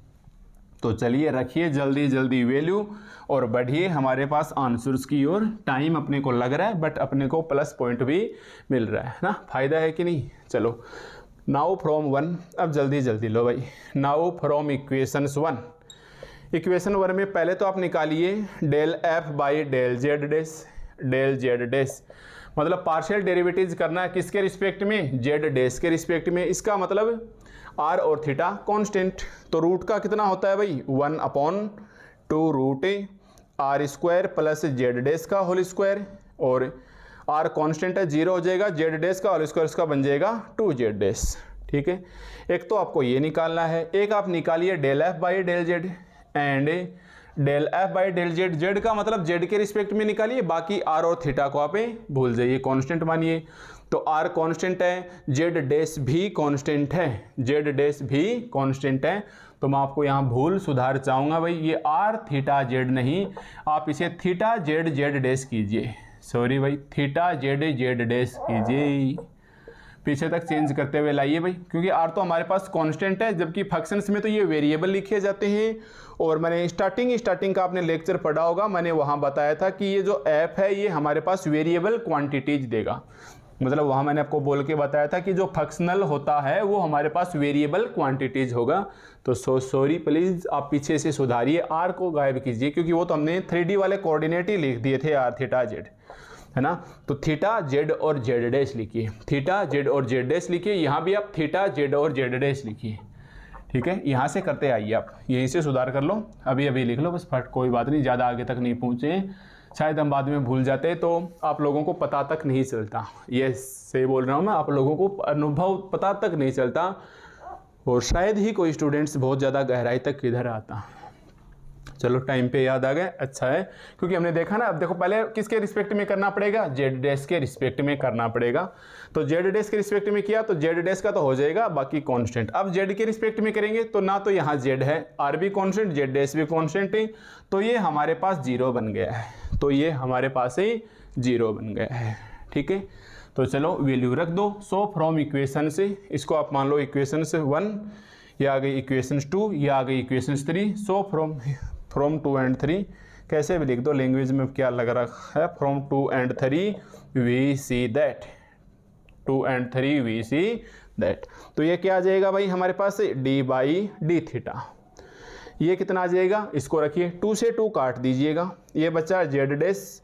तो चलिए रखिए जल्दी जल्दी वैल्यू और बढ़िए हमारे पास आंसर्स की ओर। टाइम अपने को लग रहा है बट अपने को प्लस पॉइंट भी मिल रहा है ना, फायदा है कि नहीं। चलो नाउ फ्रॉम 1, अब जल्दी जल्दी लो भाई। नाउ फ्रॉम इक्वेशंस 1, इक्वेशन 1 में पहले तो आप निकालिए del F by del Z dash, del Z dash मतलब पार्शियल डेरिवेटिव्स करना है किसके रिस्पेक्ट में, जेड डैश के रिस्पेक्ट में। इसका मतलब आर और थीटा कांस्टेंट, तो रूट का कितना होता है भाई 1/2 root R square plus Z dash का होल स्क्वायर, और आर कांस्टेंट है 0 हो जाएगा, जेड डैश का होल स्क्वायर उसका बन जाएगा 2 जेड डैश, ठीक है। एक तो आपको ये निकालना है, एक आप निकालिए del F by del Z and del F by del Z, Z का मतलब जेड के रिस्पेक्ट में निकालिए, बाकी आर और थीटा को आप भूल जाइए, कांस्टेंट मानिए। तो आर कांस्टेंट है, जेड डैश भी कांस्टेंट है, जेड डैश भी कांस्टेंट है। तो मैं आपको यहाँ भूल सुधार चाहूँगा भाई, ये आर थीटा जेड नहीं, आप इसे थीटा जेड जेड डैश कीजिए, सॉरी भाई थीटा जेड जेड डैश कीजिए, पीछे तक चेंज करते हुए लाइए भाई, क्योंकि आर तो हमारे पास कांस्टेंट है, जबकि फंक्शंस में तो ये वेरिएबल लिखे जाते हैं। और मैंने स्टार्टिंग का आपने लेक्चर पढ़ा होगा, मैंने वहाँ बताया था कि ये जो एफ है ये हमारे पास वेरिएबल क्वांटिटीज देगा, मतलब वहाँ मैंने आपको बोल के बताया था कि जो फंक्शनल होता है वो हमारे पास वेरिएबल क्वांटिटीज होगा। तो सॉरी प्लीज़ आप पीछे से सुधारिए, आर को गायब कीजिए, क्योंकि वो तो हमने 3D वाले कोऑर्डिनेट ही लिख दिए थे, आर थीटा जेड, है ना। तो थीटा जेड और जेड डैश लिखिए, थीटा जेड और जेड डैश लिखिए, यहाँ भी आप थीटा जेड और जेड डैश लिखिए, ठीक है। यहाँ से करते आइए, आप यहीं से सुधार कर लो, अभी अभी लिख लो बस, फट कोई बात नहीं, ज़्यादा आगे तक नहीं पहुँचे, शायद हम बाद में भूल जाते तो आप लोगों को पता तक नहीं चलता। ये से बोल रहा हूँ मैं, आप लोगों को अनुभव पता तक नहीं चलता, और शायद ही कोई स्टूडेंट्स बहुत ज़्यादा गहराई तक किधर आता। चलो टाइम पे याद आ गया, अच्छा है, क्योंकि हमने देखा ना। अब देखो पहले किसके रिस्पेक्ट में करना पड़ेगा, जेड डैश के रिस्पेक्ट में करना पड़ेगा। तो जेड डैश के रिस्पेक्ट में किया तो जेड डैश का तो हो जाएगा, बाकी कांस्टेंट। अब जेड के रिस्पेक्ट में करेंगे तो ना तो यहाँ जेड है, आर भी कांस्टेंट, जेड डैश भी कांस्टेंट है, तो ये हमारे पास 0 बन गया है, तो ये हमारे पास ही 0 बन गया है, ठीक है। तो चलो वैल्यू रख दो। सो फ्रॉम इक्वेशन से, इसको आप मान लो इक्वेशन से 1, ये आ गई इक्वेशन 2, ये आ गई इक्वेशन 3। सो फ्रॉम 2 and 3 कैसे भी लिख दो, लैंग्वेज में क्या लग रहा है, from 2 and 3 we see that, 2 and 3 we see that. तो ये क्या आ जाएगा भाई हमारे पास, डी बाई डी थीटा। ये कितना आ जाएगा, इसको रखिए, 2 से 2 काट दीजिएगा, ये बचा जेड डैश,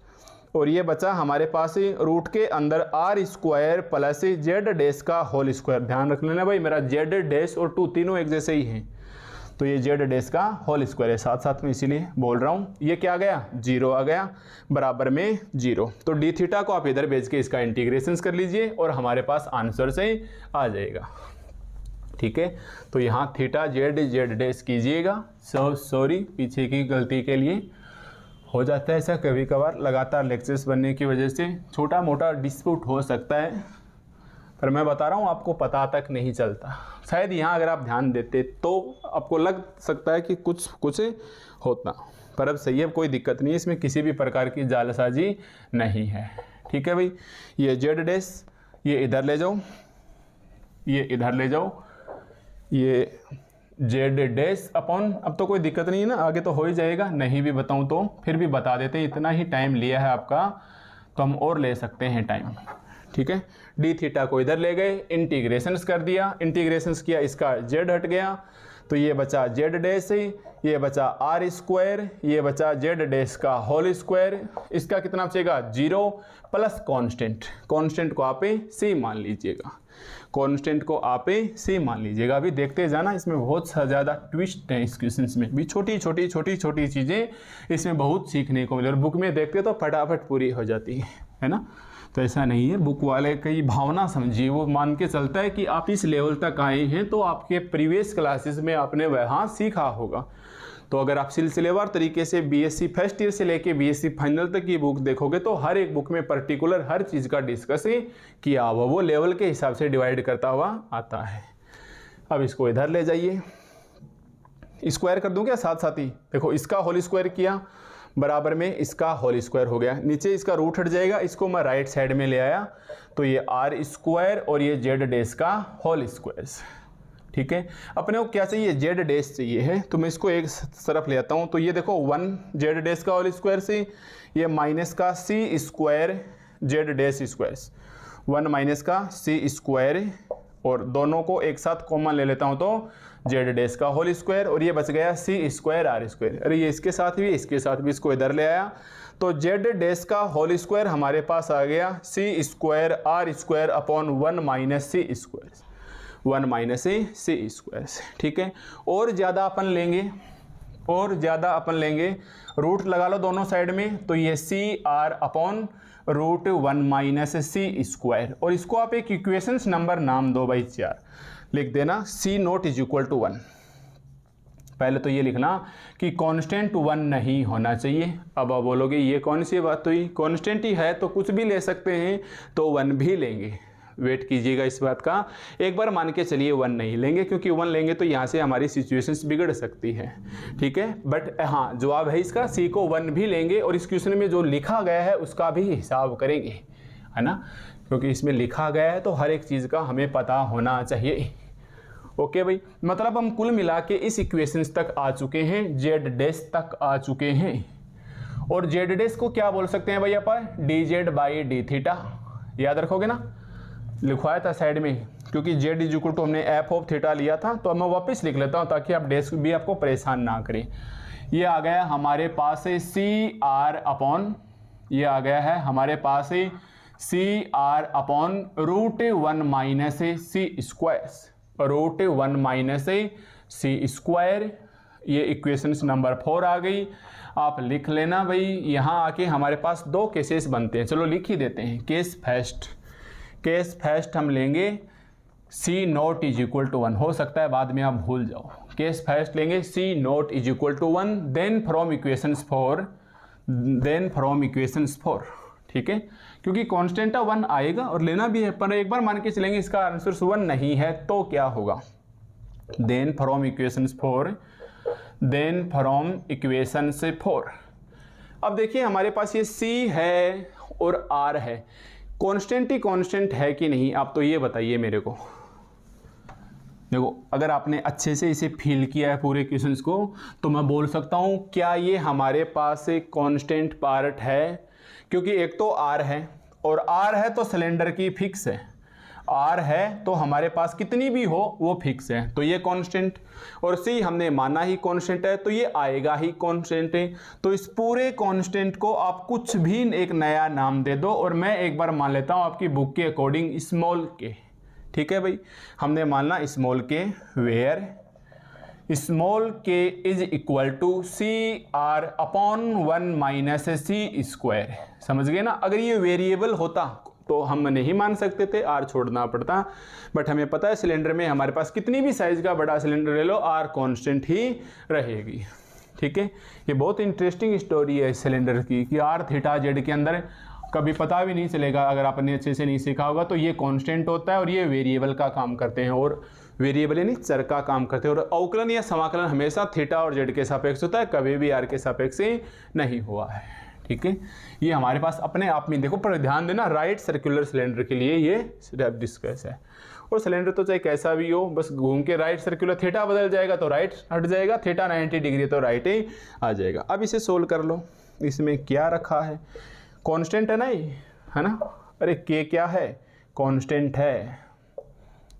और ये बचा हमारे पास रूट के अंदर R square plus Z dash का होल स्क्वायर। ध्यान रख लेना भाई, मेरा जेड डैश और 2 तीनों एक जैसे ही हैं, तो ये जेड डैश का होल स्क्वायर है साथ साथ में, इसीलिए बोल रहा हूँ। ये क्या आ गया, 0 आ गया, बराबर में 0। तो डी थीटा को आप इधर भेज के इसका इंटीग्रेशन कर लीजिए और हमारे पास आंसर से आ जाएगा, ठीक है। तो यहाँ थीटा जेड जेड डैश कीजिएगा। सॉरी पीछे की गलती के लिए हो जाता है ऐसा कभी कभार, लगातार लेक्चर्स बनने की वजह से छोटा मोटा डिस्प्यूट हो सकता है, पर मैं बता रहा हूँ आपको पता तक नहीं चलता। शायद यहाँ अगर आप ध्यान देते तो आपको लग सकता है कि कुछ होता, पर अब सही है, कोई दिक्कत नहीं है, इसमें किसी भी प्रकार की जालसाजी नहीं है, ठीक है भाई। ये जेड डैश ये इधर ले जाओ, ये इधर ले जाओ, ये जेड डैश अपॉन, अब तो कोई दिक्कत नहीं है ना, आगे तो हो ही जाएगा, नहीं भी बताऊं तो फिर भी बता देते हैं, इतना ही टाइम लिया है आपका तो हम और ले सकते हैं टाइम, ठीक है। डी थीटा को इधर ले गए, इंटीग्रेशंस कर दिया, इंटीग्रेशंस किया, इसका जेड हट गया तो ये बचा जेड डैश, ये बचा आर स्क्वायर, ये बचा जेड डैश का होल स्क्वायर, इसका कितना बचेगा 0 प्लस कांस्टेंट, कांस्टेंट को आप सी मान लीजिएगा, कांस्टेंट को आप सी मान लीजिएगा। अभी देखते जाना, इसमें बहुत ज़्यादा ट्विस्ट है इस क्वेश्चन में भी, छोटी छोटी चीज़ें इसमें बहुत सीखने को मिले, और बुक में देखते तो फटाफट पूरी हो जाती है ना। तो ऐसा नहीं है, बुक वाले की भावना समझिए, वो मान के चलता है कि आप इस लेवल तक आए हैं तो आपके प्रीवियस क्लासेस में आपने वहाँ सीखा होगा। तो अगर आप सिलसिलेवार तरीके से बीएससी फर्स्ट ईयर से लेके बीएससी फाइनल तक की बुक देखोगे तो हर एक बुक में पर्टिकुलर हर चीज़ का डिस्कस किया हुआ, वो लेवल के हिसाब से डिवाइड करता हुआ आता है। अब इसको इधर ले जाइए, स्क्वायर कर दूं क्या साथ साथ ही, देखो इसका होल स्क्वायर किया, बराबर में इसका होल स्क्वायर हो गया, नीचे इसका रूट हट जाएगा, इसको मैं राइट साइड में ले आया तो ये आर स्क्वायर और ये जेड डैश का होल स्क्वायर, ठीक है। अपने को क्या चाहिए, जेड डैश चाहिए है, तो मैं इसको एक तरफ ले आता हूँ, तो ये देखो 1 जेड डैश का होल स्क्वायर से ये माइनस का C square Z dash square, 1 minus का सी स्क्वायर, और दोनों को एक साथ कॉमन ले लेता हूँ तो जेड डैश का होल स्क्वायर, और ये बच गया सी स्क्वायर आर स्क्वायर, अरे ये इसके साथ भी इसके साथ भी, इसको इधर ले आया तो जेड डैश का होल स्क्वायर हमारे पास आ गया C square R square upon 1 minus C square, 1 minus C square, ठीक है। और ज़्यादा अपन लेंगे, और ज़्यादा अपन लेंगे, रूट लगा लो दोनों साइड में, तो ये C R upon root 1 minus C square, और इसको आप एक इक्वेशंस नंबर नाम दो भाई 4 लिख देना, सी नॉट इज इक्वल टू 1। पहले तो ये लिखना कि कांस्टेंट 1 नहीं होना चाहिए। अब आप बोलोगे ये कौन सी बात हुई, कांस्टेंट ही है तो कुछ भी ले सकते हैं, तो 1 भी लेंगे, वेट कीजिएगा इस बात का, एक बार मान के चलिए 1 नहीं लेंगे, क्योंकि 1 लेंगे तो यहाँ से हमारी सिचुएशंस बिगड़ सकती है, ठीक है। बट हाँ जवाब है इसका सी को 1 भी लेंगे, और इस क्वेश्चन में जो लिखा गया है उसका भी हिसाब करेंगे, है ना, क्योंकि इसमें लिखा गया है तो हर एक चीज़ का हमें पता होना चाहिए। ओके भाई, मतलब हम कुल मिला के इस इक्वेशंस तक आ चुके हैं, जेड डैश तक आ चुके हैं, और जेड डैश को क्या बोल सकते हैं भाई अपन, D Z by D theta, याद रखोगे ना, लिखवाया था साइड में, क्योंकि जेड इज इक्वल टू हमने एफ ऑफ थीटा लिया था, तो मैं वापस लिख लेता हूँ ताकि आप डैश भी आपको परेशान ना करें। ये आ गया हमारे पास है सी आर अपॉन, ये आ गया है हमारे पास है C R upon root 1 minus C square, root 1 minus C square, ये इक्वेशंस नंबर 4 आ गई। आप लिख लेना भाई, यहाँ आके हमारे पास 2 केसेस बनते हैं, चलो लिख ही देते हैं। केस फर्स्ट हम लेंगे C not is equal to 1, हो सकता है बाद में आप भूल जाओ, केस फर्स्ट लेंगे C not is equal to 1, then from equations 4, ठीक है, क्योंकि कांस्टेंट 1 आएगा और लेना भी है, पर एक बार मान के चलेंगे इसका आंसर 1 नहीं है तो क्या होगा, देन फ्रॉम इक्वेशंस 4। अब देखिए हमारे पास ये C है और R है, कांस्टेंट ही कांस्टेंट है कि नहीं, आप तो ये बताइए मेरे को। देखो अगर आपने अच्छे से इसे फील किया है पूरे क्वेश्चंस को, तो मैं बोल सकता हूँ क्या ये हमारे पास एक कांस्टेंट पार्ट है, क्योंकि एक तो R है, और R है तो सिलेंडर की फिक्स है, R है तो हमारे पास कितनी भी हो वो फिक्स है, तो ये कांस्टेंट, और C हमने माना ही कांस्टेंट है तो ये आएगा ही कांस्टेंट है। तो इस पूरे कांस्टेंट को आप कुछ भी एक नया नाम दे दो, और मैं एक बार मान लेता हूँ आपकी बुक के अकॉर्डिंग स्मॉल के, ठीक है भाई, हमने मानना small K, where small K is equal to C R upon 1 minus C square, समझ गए ना। अगर ये वेरिएबल होता तो हम नहीं मान सकते थे, आर छोड़ना पड़ता, बट हमें पता है सिलेंडर में हमारे पास कितनी भी साइज का बड़ा सिलेंडर ले लो, आर कांस्टेंट ही रहेगी, ठीक है। ये बहुत इंटरेस्टिंग स्टोरी है सिलेंडर की, कि आर थीटा जेड के अंदर कभी पता भी नहीं चलेगा अगर आपने अच्छे से नहीं सीखा होगा, तो ये कांस्टेंट होता है और ये वेरिएबल का काम करते हैं, और वेरिएबल यानी चर का काम करते हैं, और अवकलन या समाकलन हमेशा थीटा और जेड के सापेक्ष होता है, कभी भी आर के सापेक्ष नहीं हुआ है, ठीक है, ये हमारे पास अपने आप में देखो, पर ध्यान देना राइट सर्कुलर सिलेंडर के लिए ये डिस्कस है। और सिलेंडर तो चाहे कैसा भी हो, बस घूम के राइट सर्कुलर, थीटा बदल जाएगा तो राइट हट जाएगा, थीटा 90 डिग्री तो राइट ही आ जाएगा। अब इसे सोल्व कर लो। इसमें क्या रखा है, कांस्टेंट है ना ये, है ना, अरे के क्या है, कांस्टेंट है,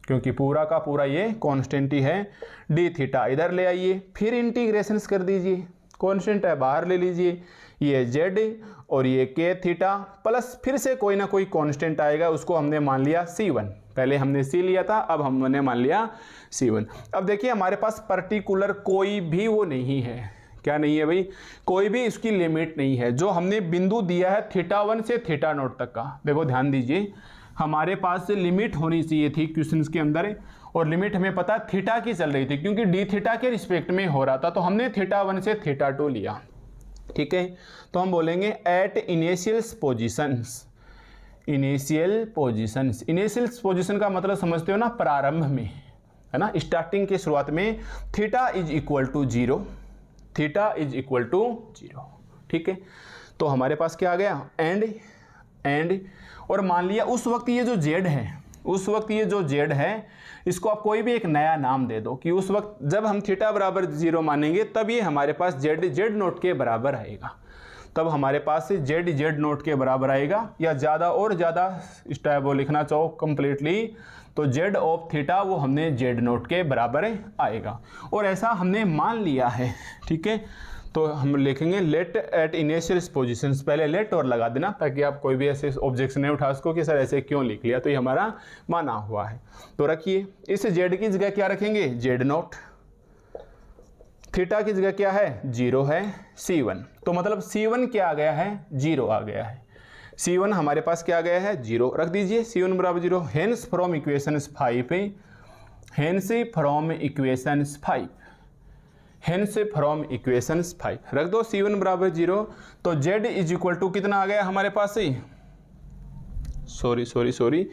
क्योंकि पूरा का पूरा ये कांस्टेंट ही है। डी थीटा इधर ले आइए, फिर इंटीग्रेशंस कर दीजिए, कांस्टेंट है बाहर ले लीजिए, ये जेड और ये के थीटा प्लस फिर से कोई ना कोई कांस्टेंट आएगा, उसको हमने मान लिया C1, पहले हमने C लिया था, अब हमने मान लिया C1। अब देखिए हमारे पास पर्टिकुलर कोई भी वो नहीं है, क्या नहीं है भाई, कोई भी इसकी लिमिट नहीं है। जो हमने बिंदु दिया है θ1 से θ0 तक का, देखो ध्यान दीजिए, हमारे पास लिमिट होनी चाहिए थी क्वेश्चंस के अंदर, और लिमिट हमें पता थीटा की चल रही थी, क्योंकि डी थीटा के रिस्पेक्ट में हो रहा था, तो हमने θ1 से θ2 लिया। ठीक है, तो हम बोलेंगे at initial positions, initial position का मतलब समझते हो ना, प्रारंभ में, है ना, स्टार्टिंग के शुरुआत में theta is equal to 0, theta is equal to 0। ठीक है, तो हमारे पास क्या आ गया, एंड और मान लिया उस वक्त ये जो जेड है, उस वक्त ये जो जेड है, इसको आप कोई भी एक नया नाम दे दो कि उस वक्त जब हम थीटा बराबर 0 मानेंगे तब ये हमारे पास जेड नोट के बराबर आएगा, तब हमारे पास जेड नोट के बराबर आएगा, या ज़्यादा और ज़्यादा स्टाइल वो लिखना चाहो कंप्लीटली तो जेड ऑफ थीटा वो हमने जेड नोट के बराबर आएगा, और ऐसा हमने मान लिया है। ठीक है, तो हम लिखेंगे लेट एट इनिशियल पोजीशंस, पहले लेट और लगा देना ताकि आप कोई भी ऐसे ऑब्जेक्शन नहीं उठा सको कि सर ऐसे क्यों लिख लिया, तो ये हमारा माना हुआ है। तो रखिए, इस जेड की जगह क्या रखेंगे, जेड नोट, थीटा की जगह क्या है, 0 है, C1, तो मतलब C1 क्या आ गया है, 0 आ गया है, C1 हमारे पास क्या आ गया है, 0 रख दीजिए, C1 बराबर 0। Hence from equations 5, hence from equations 5, hence from equations 5 रख दो, C1 बराबर 0, तो Z इज इक्वल टू कितना आ गया हमारे पास ही, सॉरी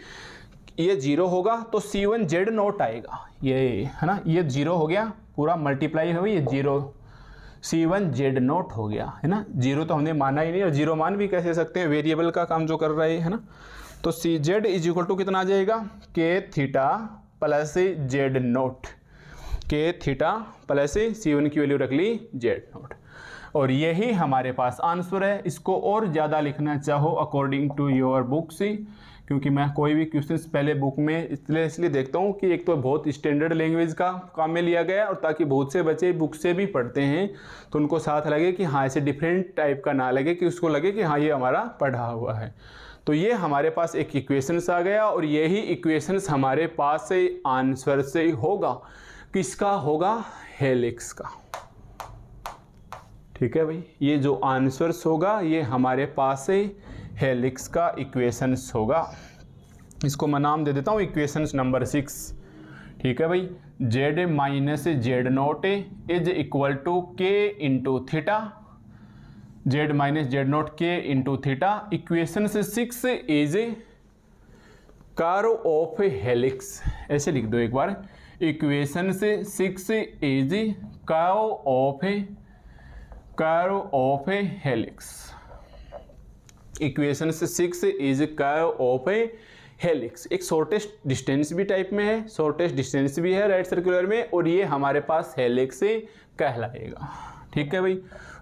ये 0 होगा तो C1 जेड नोट आएगा, ये है ना, ये 0 हो गया, पूरा मल्टीप्लाई हो, ये 0 C1 जेड नोट हो गया, है ना, 0 तो हमने माना ही नहीं, और 0 मान भी कैसे सकते हैं, वेरिएबल का काम जो कर रहा है ना। तो सी जेड इज इक्वल टू कितना आ जाएगा, के थीटा प्लस जेड नोट, के थीटा प्लस C1 की वैल्यू रख ली जेड नोट, और यही हमारे पास आंसर है। इसको और ज़्यादा लिखना चाहो अकॉर्डिंग टू योर बुक्स, क्योंकि मैं कोई भी क्वेश्चंस पहले बुक में इसलिए देखता हूँ कि एक तो बहुत स्टैंडर्ड लैंग्वेज का काम में लिया गया है, और ताकि बहुत से बच्चे बुक से भी पढ़ते हैं तो उनको साथ लगे कि हाँ ऐसे डिफरेंट टाइप का ना लगे, कि उसको लगे कि हाँ ये हमारा पढ़ा हुआ है। तो ये हमारे पास एक इक्वेशंस आ गया, और यही इक्वेशंस हमारे पास से आंसर से होगा, किसका होगा, हेलिक्स का। ठीक है भाई, ये जो आंसर्स होगा ये हमारे पास से हेलिक्स का इक्वेशंस होगा। इसको मैं नाम दे देता हूँ इक्वेशंस नंबर 6। ठीक है भाई, Z minus Z not is equal to K into theta, Z minus Z not K into theta. Equation 6 is curve of helix, ऐसे लिख दो एक बार, equation 6 is curve of helix, equation 6 is curve of helix. एक shortest distance भी type में है, shortest distance भी है राइट सर्कुलर में, और ये हमारे पास हेलिक्स से कहलाएगा। ठीक है भाई,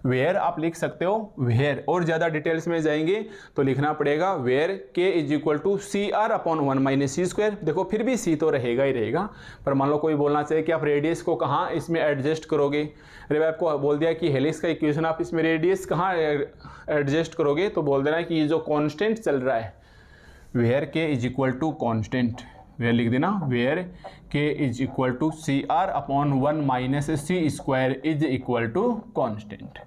वेयर आप लिख सकते हो, वेयर और ज़्यादा डिटेल्स में जाएंगे तो लिखना पड़ेगा where K is equal to CR upon 1 minus C²। देखो फिर भी C तो रहेगा ही रहेगा, पर मान लो कोई बोलना चाहिए कि आप रेडियस को कहाँ इसमें एडजस्ट करोगे। अरे भाई आपको बोल दिया कि हेलिक्स का इक्वेशन आप इसमें रेडियस कहाँ एडजस्ट करोगे, तो बोल देना कि ये जो कॉन्स्टेंट चल रहा है where K is equal to constant, where लिख देना, where K is equal to CR upon 1 minus C² is equal to constant.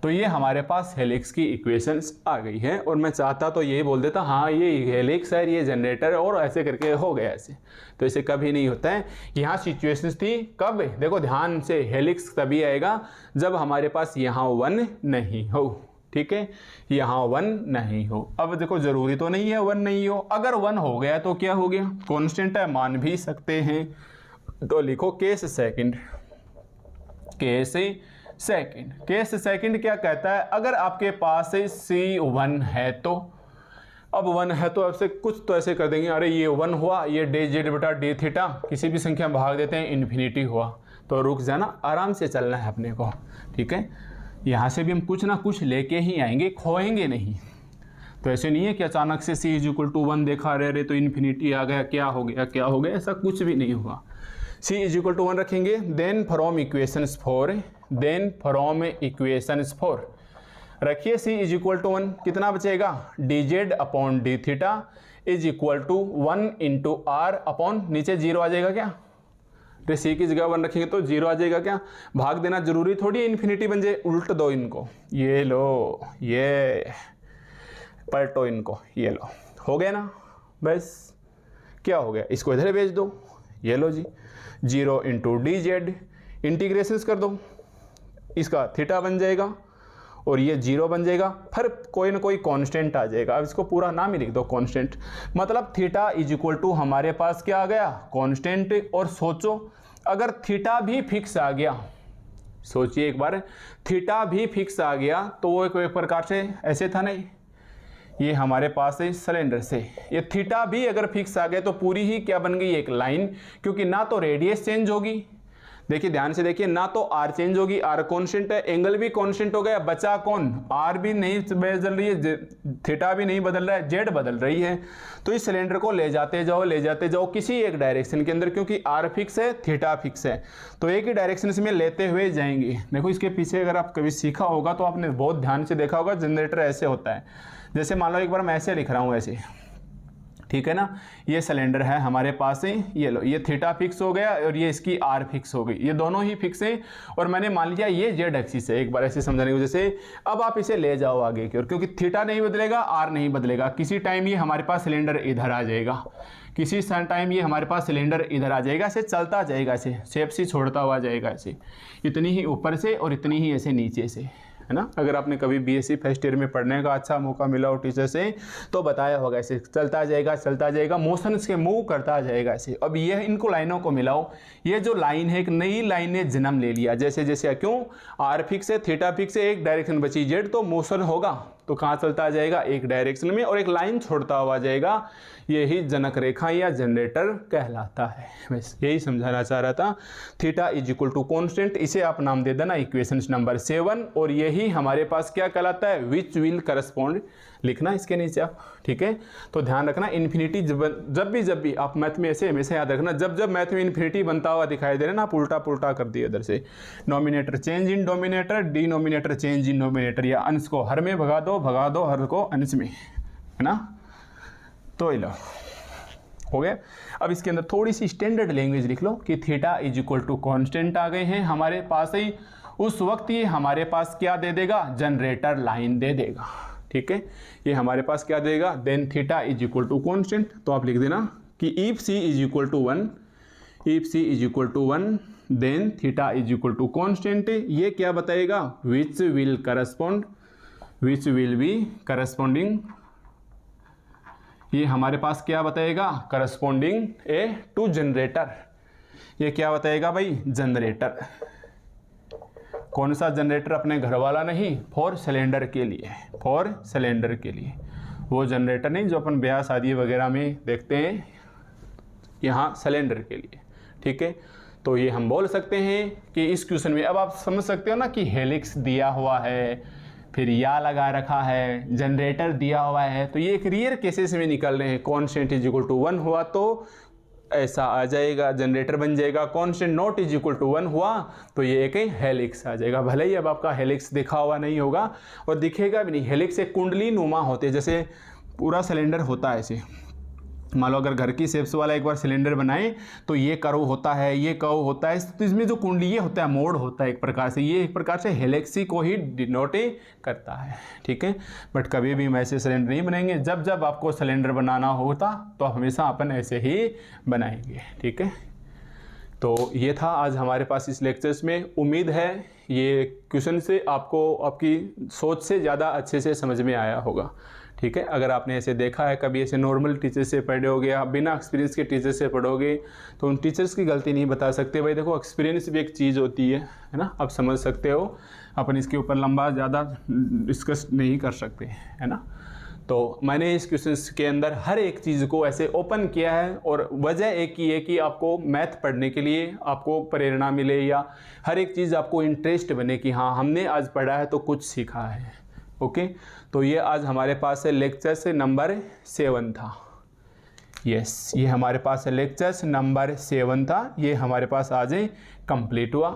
तो ये हमारे पास हेलिक्स की इक्वेशंस आ गई है, और मैं चाहता तो यही बोल देता हाँ ये हेलिक्स है, ये जनरेटर, और ऐसे करके हो गया ऐसे, तो ऐसे कभी नहीं होता है। यहाँ सिचुएशंस थी कब, देखो ध्यान से, हेलिक्स तभी आएगा जब हमारे पास यहाँ 1 नहीं हो। ठीक है, यहाँ 1 नहीं हो। अब देखो जरूरी तो नहीं है 1 नहीं हो, अगर 1 हो गया तो क्या हो गया, कांस्टेंट है, मान भी सकते हैं। तो लिखो case second, case second. Case second क्या कहता है, अगर आपके पास C1 है तो, अब 1 है तो आपसे कुछ तो ऐसे कर देंगे, अरे ये 1 हुआ, ये डी जेड बटा डी थीटा किसी भी संख्या में भाग देते हैं, इन्फिनिटी हुआ, तो रुक जाना, आराम से चलना है अपने को, ठीक है। यहाँ से भी हम कुछ ना कुछ लेके ही आएंगे, खोएंगे नहीं। तो ऐसे नहीं है कि अचानक से C = 1 देखा, अरे तो इन्फिनिटी आ गया, क्या हो गया क्या हो गया, ऐसा कुछ भी नहीं हुआ। C = 1 रखेंगे, देन फ्रॉम इक्वेशंस 4 रखिए C = 1, कितना बचेगा, dz upon D theta is equal to 1 × r upon नीचे 0 आ जाएगा क्या, तो C की जगह 1 रखेंगे तो 0 आ जाएगा क्या, भाग देना जरूरी थोड़ी है इन्फिनिटी बन जाए, उल्ट दो इनको, ये लो, ये पलटो इनको, ये लो, हो गया ना, बस क्या हो गया, इसको इधर भेज दो, ये लो जी, 0 × dz इंटीग्रेशंस कर दो, इसका थीटा बन जाएगा और ये 0 बन जाएगा, फिर कोई ना कोई कांस्टेंट आ जाएगा। अब इसको पूरा नाम ही लिख दो कांस्टेंट, मतलब थीटा = हमारे पास क्या आ गया, कांस्टेंट। और सोचो अगर थीटा भी फिक्स आ गया, सोचिए एक बार, थीटा भी फिक्स आ गया तो वो एक प्रकार से ऐसे था नहीं, ये हमारे पास है सिलेंडर से, ये थीटा भी अगर फिक्स आ गया तो पूरी ही क्या बन गई, एक लाइन, क्योंकि ना तो रेडियस चेंज होगी, देखिए ध्यान से देखिए, ना तो आर चेंज होगी, आर कांस्टेंट है, एंगल भी कांस्टेंट हो गया, बचा कौन, आर भी नहीं बदल रही है, थीटा भी नहीं बदल रहा है, जेड बदल रही है। तो इस सिलेंडर को ले जाते जाओ किसी एक डायरेक्शन के अंदर, क्योंकि आर फिक्स है, थीटा फिक्स है, तो एक ही डायरेक्शन में लेते हुए जाएंगे। देखो इसके पीछे अगर आप कभी सीखा होगा तो आपने बहुत ध्यान से देखा होगा, जनरेटर ऐसे होता है, जैसे मान लो एक बार मैं ऐसे लिख रहा हूँ ऐसे, ठीक है ना, ये सिलेंडर है हमारे पास है, ये लो, ये थीटा फिक्स हो गया और ये इसकी आर फिक्स हो गई, ये दोनों ही फिक्स हैं, और मैंने मान लिया ये जेड एक्सिस है, एक बार ऐसे समझाने की वजह से। अब आप इसे ले जाओ आगे की ओर, क्योंकि थीटा नहीं बदलेगा, आर नहीं बदलेगा, किसी टाइम ये हमारे पास सिलेंडर इधर आ जाएगा, किसी टाइम ये हमारे पास सिलेंडर इधर आ जाएगा, ऐसे चलता जाएगा, ऐसे शेप सी छोड़ता हुआ जाएगा, ऐसे इतनी ही ऊपर से और इतनी ही ऐसे नीचे से, है ना। अगर आपने कभी BSc फर्स्ट ईयर में पढ़ने का अच्छा मौका मिला हो टीचर से तो बताया होगा, ऐसे चलता जाएगा, मोशन के मूव करता जाएगा ऐसे। अब ये इनको लाइनों को मिलाओ, ये जो लाइन है एक नई लाइन ने जन्म ले लिया, जैसे जैसे क्यों, आर फिक्स है, थीटा फिक्स है, एक डायरेक्शन बची जेड, तो मोशन होगा तो कहाँ चलता जाएगा, एक डायरेक्शन में, और एक लाइन छोड़ता हुआ जाएगा, यही जनक रेखा या जनरेटर कहलाता है। बस यही समझाना चाह रहा था। थीटा = कांस्टेंट, इसे आप नाम दे देना इक्वेशन नंबर 7, और यही हमारे पास क्या कहलाता है, विच विल करस्पॉन्ड, लिखना इसके नीचे आप, ठीक है। तो ध्यान रखना, इन्फिनिटी जब भी आप मैथ में ऐसे हमेशा याद रखना, जब मैथ में इन्फिनिटी बनता हुआ दिखाई दे रहा ना, आप उल्टा कर दिए इधर से, nominator change in dominator, denominator change in nominator, या अंश को हर में भगा दो हर को अंश में, है ना। तो लो हो गया। अब इसके अंदर थोड़ी सी स्टैंडर्ड लैंग्वेज लिख लो कि थीटा = कांस्टेंट आ गए हैं हमारे पास ही, उस वक्त ये हमारे पास क्या दे देगा, जनरेटर लाइन दे देगा, ठीक है। ये हमारे पास क्या देगा, देन थीटा = कांस्टेंट, तो आप लिख देना कि if C = 1 then theta = constant, ये क्या बताएगा, विच विल बी करस्पॉन्डिंग, ये हमारे पास क्या बताएगा, करस्पॉन्डिंग टू जनरेटर, ये क्या बताएगा भाई, जनरेटर। कौन सा जनरेटर, अपने घर वाला नहीं, फॉर सिलेंडर के लिए, वो जनरेटर नहीं जो अपन ब्याह शादी वगैरह में देखते हैं, यहाँ सिलेंडर के लिए, ठीक है। तो ये हम बोल सकते हैं कि इस क्वेश्चन में अब आप समझ सकते हो ना कि हेलिक्स दिया हुआ है, फिर या लगा रखा है, जनरेटर दिया हुआ है, तो ये एक रियर केसेस में निकल रहे हैं। कांस्टेंट = 1 हुआ तो ऐसा आ जाएगा, जनरेटर बन जाएगा, कांस्टेंट नॉट = 1 हुआ तो ये एक हेलिक्स आ जाएगा। भले ही अब आपका हेलिक्स देखा हुआ नहीं होगा और दिखेगा भी नहीं, हेलिक्स एक कुंडली नुमा होते हैं, जैसे पूरा सिलेंडर होता है ऐसे, मान लो अगर घर की शेप्स वाला एक बार सिलेंडर बनाए तो ये कर्व होता है, ये कर्व होता है, तो इसमें जो कुंडली ये होता है, मोड़ होता है एक प्रकार से, ये एक प्रकार से हेलिक्सी को ही डिनोट करता है, ठीक है। बट कभी भी हम ऐसे सिलेंडर नहीं बनाएंगे, जब आपको सिलेंडर बनाना होता तो हमेशा अपन ऐसे ही बनाएंगे, ठीक है। तो ये था आज हमारे पास इस लेक्चर्स में। उम्मीद है ये क्वेश्चन से आपको आपकी सोच से ज़्यादा अच्छे से समझ में आया होगा, ठीक है। अगर आपने ऐसे देखा है कभी, ऐसे नॉर्मल टीचर से पढ़े होगे, आप बिना एक्सपीरियंस के टीचर से पढ़ोगे तो उन टीचर्स की गलती नहीं बता सकते। भाई देखो, एक्सपीरियंस भी एक चीज़ होती है ना, आप समझ सकते हो। अपन इसके ऊपर लंबा ज़्यादा डिस्कस नहीं कर सकते, है ना। तो मैंने इस क्वेश्चन के अंदर हर एक चीज़ को ऐसे ओपन किया है, और वजह एक ही है कि आपको मैथ पढ़ने के लिए आपको प्रेरणा मिले, या हर एक चीज़ आपको इंटरेस्ट बने कि हाँ हमने आज पढ़ा है तो कुछ सीखा है। ओके, तो ये आज हमारे पास है लेक्चर से नंबर 7 था। यस, ये हमारे पास है लेक्चर्स नंबर 7 था, ये हमारे पास आज कंप्लीट हुआ।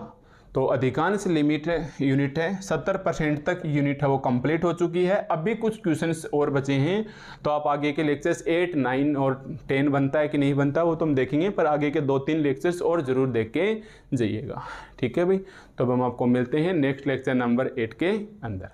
तो अधिकांश लिमिट यूनिट है, 70% तक यूनिट है वो कंप्लीट हो चुकी है। अभी कुछ क्वेश्चंस और बचे हैं, तो आप आगे के लेक्चर्स 8, 9 और 10 बनता है कि नहीं बनता वो तो हम देखेंगे, पर आगे के 2-3 लेक्चर्स और ज़रूर देख के जाइएगा। ठीक है भाई, तो अब हम आपको मिलते हैं नेक्स्ट लेक्चर नंबर 8 के अंदर।